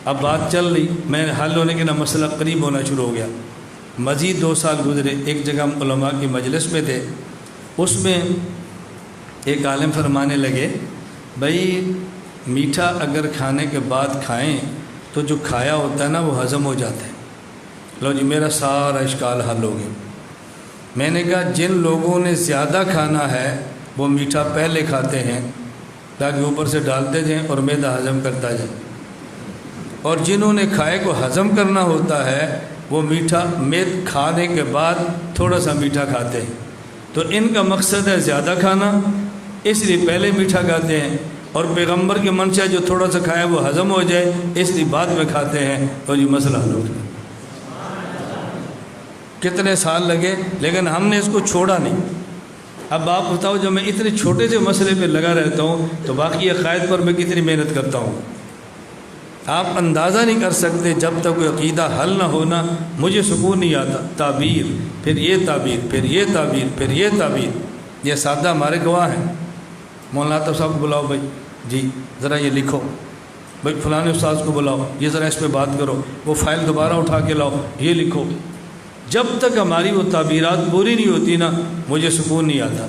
A: اب بات چل رہی، میں حل ہونے کے نا مسئلہ قریب ہونا شروع ہو گیا۔ مزید 2 سال گزرے، ایک جگہ ہم علماء کی مجلس میں تھے، اس میں ایک عالم فرمانے لگے بھائی میٹھا اگر کھانے کے بعد کھائیں تو جو کھایا ہوتا ہے نا وہ ہضم ہو جاتا ہے۔ لو جی، میرا سارا اشکال حل ہو گیا۔ میں نے کہا جن لوگوں نے زیادہ کھانا ہے وہ میٹھا پہلے کھاتے ہیں تاکہ اوپر سے ڈالتے جائیں اور میدا ہضم کرتا جائے، اور جنہوں نے کھائے کو ہضم کرنا ہوتا ہے وہ میٹھا کھانے کے بعد تھوڑا سا میٹھا کھاتے ہیں۔ تو ان کا مقصد ہے زیادہ کھانا، اس لیے پہلے میٹھا کھاتے ہیں، اور پیغمبر کے منشا جو تھوڑا سا کھایا وہ ہضم ہو جائے، اس لیے بعد میں کھاتے ہیں اور یہ مسئلہ حل ہو گیا۔ کتنے سال لگے لیکن ہم نے اس کو چھوڑا نہیں۔ اب آپ بتاؤ جب میں اتنے چھوٹے سے مسئلے پہ لگا رہتا ہوں تو باقی عقائد پر میں کتنی محنت کرتا ہوں۔ آپ اندازہ نہیں کر سکتے جب تک کوئی عقیدہ حل نہ ہونا مجھے سکون نہیں آتا۔ تعبیر، پھر یہ تعبیر، پھر یہ تعبیر، پھر یہ تعبیر۔ یہ سادہ ہمارے گواہ ہیں۔ مولانا صاحب کو بلاؤ، بھائی جی ذرا یہ لکھو، بھائی فلاں استاذ کو بلاؤ، یہ ذرا اس پہ بات کرو، وہ فائل دوبارہ اٹھا کے لاؤ، یہ لکھو۔ جب تک ہماری وہ تعبیرات پوری نہیں ہوتی نا مجھے سکون نہیں آتا۔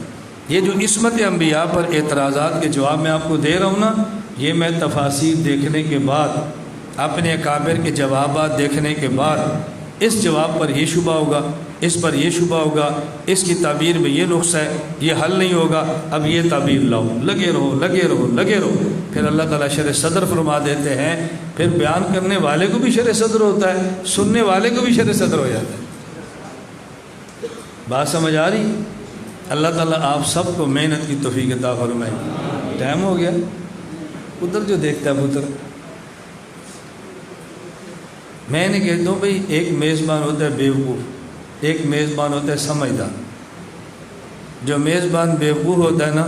A: یہ جو عصمت انبیاء پر اعتراضات کے جواب میں آپ کو دے رہا ہوں نا، یہ میں تفاسیر دیکھنے کے بعد، اپنے اکابر کے جوابات دیکھنے کے بعد، اس جواب پر یہ شبہ ہوگا، اس پر یہ شبہ ہوگا، اس کی تعبیر میں یہ نقص ہے، یہ حل نہیں ہوگا، اب یہ تعبیر لاؤ، لگے رہو لگے رہو لگے رہو۔ پھر اللہ تعالیٰ شرح صدر فرما دیتے ہیں، پھر بیان کرنے والے کو بھی شرح صدر ہوتا ہے، سننے والے کو بھی شرح صدر ہو جاتا ہے۔ بات سمجھ آ رہی؟ اللہ تعالیٰ آپ سب کو محنت کی توفیق عطا فرمائے۔ ٹائم ہو گیا، ادھر جو دیکھتا ہے پتر۔ میں نے کہتا ہوں بھئی ایک میزبان ہوتا ہے بیوقوف، ایک میزبان ہوتا ہے سمجھدار۔ جو میزبان بیوقوف ہوتا ہے نا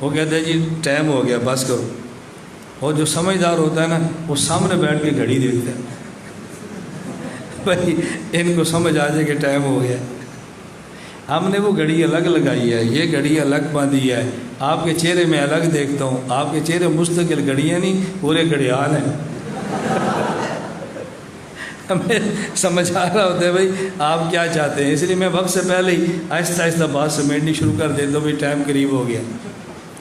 A: وہ کہتا ہے جی ٹائم ہو گیا بس کرو، اور جو سمجھدار ہوتا ہے نا وہ سامنے بیٹھ کے گھڑی دیکھتا ہے بھائی ان کو سمجھ آ جائے کہ ٹائم ہو گیا۔ ہم نے وہ گھڑی الگ لگائی ہے، یہ گھڑی الگ باندھی ہے۔ آپ کے چہرے میں الگ دیکھتا ہوں، آپ کے چہرے مستقل گھڑیاں نہیں پورے گھڑیال ہیں ہمیں سمجھ آ رہا ہوتا ہے بھائی آپ کیا چاہتے ہیں، اس لیے میں وقت سے پہلے ہی آہستہ آہستہ بات سمیٹنی شروع کر دیتا ہوں، بھائی ٹائم قریب ہو گیا۔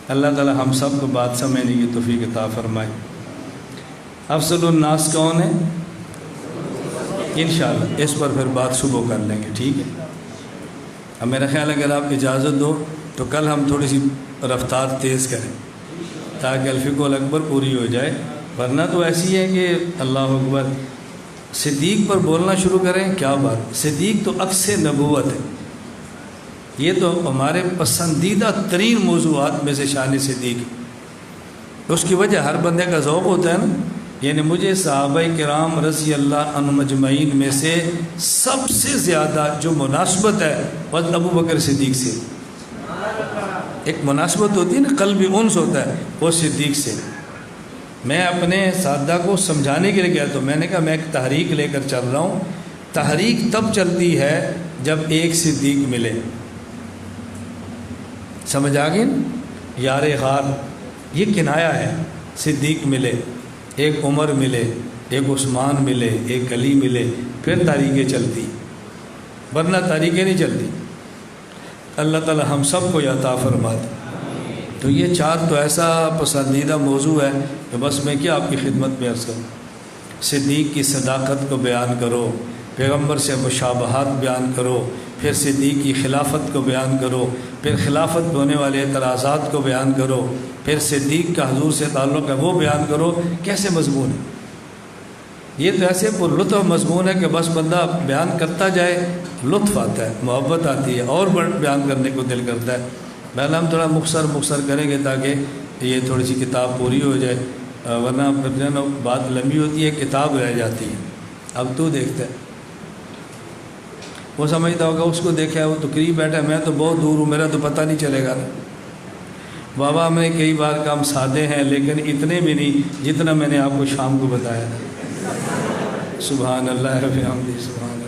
A: اللہ تعالی ہم سب کو بات سمجھنے کی توفیق عطا فرمائے۔ افضل الناس کون ہے؟ انشاءاللہ اس پر پھر بات صبح کر لیں گے، ٹھیک ہے؟ اب میرا خیال ہے اگر آپ اجازت دو تو کل ہم تھوڑی سی رفتار تیز کریں تاکہ الفقہ الاکبر پوری ہو جائے، ورنہ تو ایسی ہے کہ اللہ اکبر صدیق پر بولنا شروع کریں، کیا بات، صدیق تو عکس نبوت ہے، یہ تو ہمارے پسندیدہ ترین موضوعات میں سے شان صدیق۔ اس کی وجہ ہر بندے کا ذوق ہوتا ہے نا، یعنی مجھے صحابہ کرام رضی اللہ عنہم اجمعین میں سے سب سے زیادہ جو مناسبت ہے وہ ابو بکر صدیق سے، ایک مناسبت ہوتی ہے نا، قلبی انس ہوتا ہے، وہ صدیق سے۔ میں اپنے سادہ کو سمجھانے کے لیے کہتا ہوں، میں نے کہا میں ایک تحریک لے کر چل رہا ہوں، تحریک تب چلتی ہے جب ایک صدیق ملے، سمجھ آ گئی؟ یار غار یہ کنایا ہے، صدیق ملے، ایک عمر ملے، ایک عثمان ملے، ایک علی ملے، پھر تاریخیں چلتی، ورنہ تاریخیں نہیں چلتی۔ اللہ تعالی ہم سب کو عطا فرما دے۔ تو یہ چار تو ایسا پسندیدہ موضوع ہے کہ بس میں کیا آپ کی خدمت میں عرض کروں۔ صدیق کی صداقت کو بیان کرو، پیغمبر سے مشابہات بیان کرو، پھر صدیق کی خلافت کو بیان کرو، پھر خلافت میں ہونے والے اعتراضات کو بیان کرو، پھر صدیق کا حضور سے تعلق ہے وہ بیان کرو۔ کیسے مضمون ہے یہ؟ تو ایسے پر لطف مضمون ہے کہ بس بندہ بیان کرتا جائے، لطف آتا ہے، محبت آتی ہے، اور بیان کرنے کو دل کرتا ہے۔ بہرحال ہم تھوڑا مختصر کریں گے تاکہ یہ تھوڑی سی کتاب پوری ہو جائے، ورنہ بات لمبی ہوتی ہے، کتاب رہ جاتی ہے۔ اب تو دیکھتا ہے، وہ سمجھتا ہوگا اس کو دیکھا ہے وہ تو قریب بیٹھا ہے، میں تو بہت دور ہوں، میرا تو پتہ نہیں چلے گا۔ بابا میں کئی بار کام سادے ہیں لیکن اتنے بھی نہیں جتنا میں نے آپ کو شام کو بتایا تھا۔ سبحان اللہ و بحمدہ، سبحان اللہ۔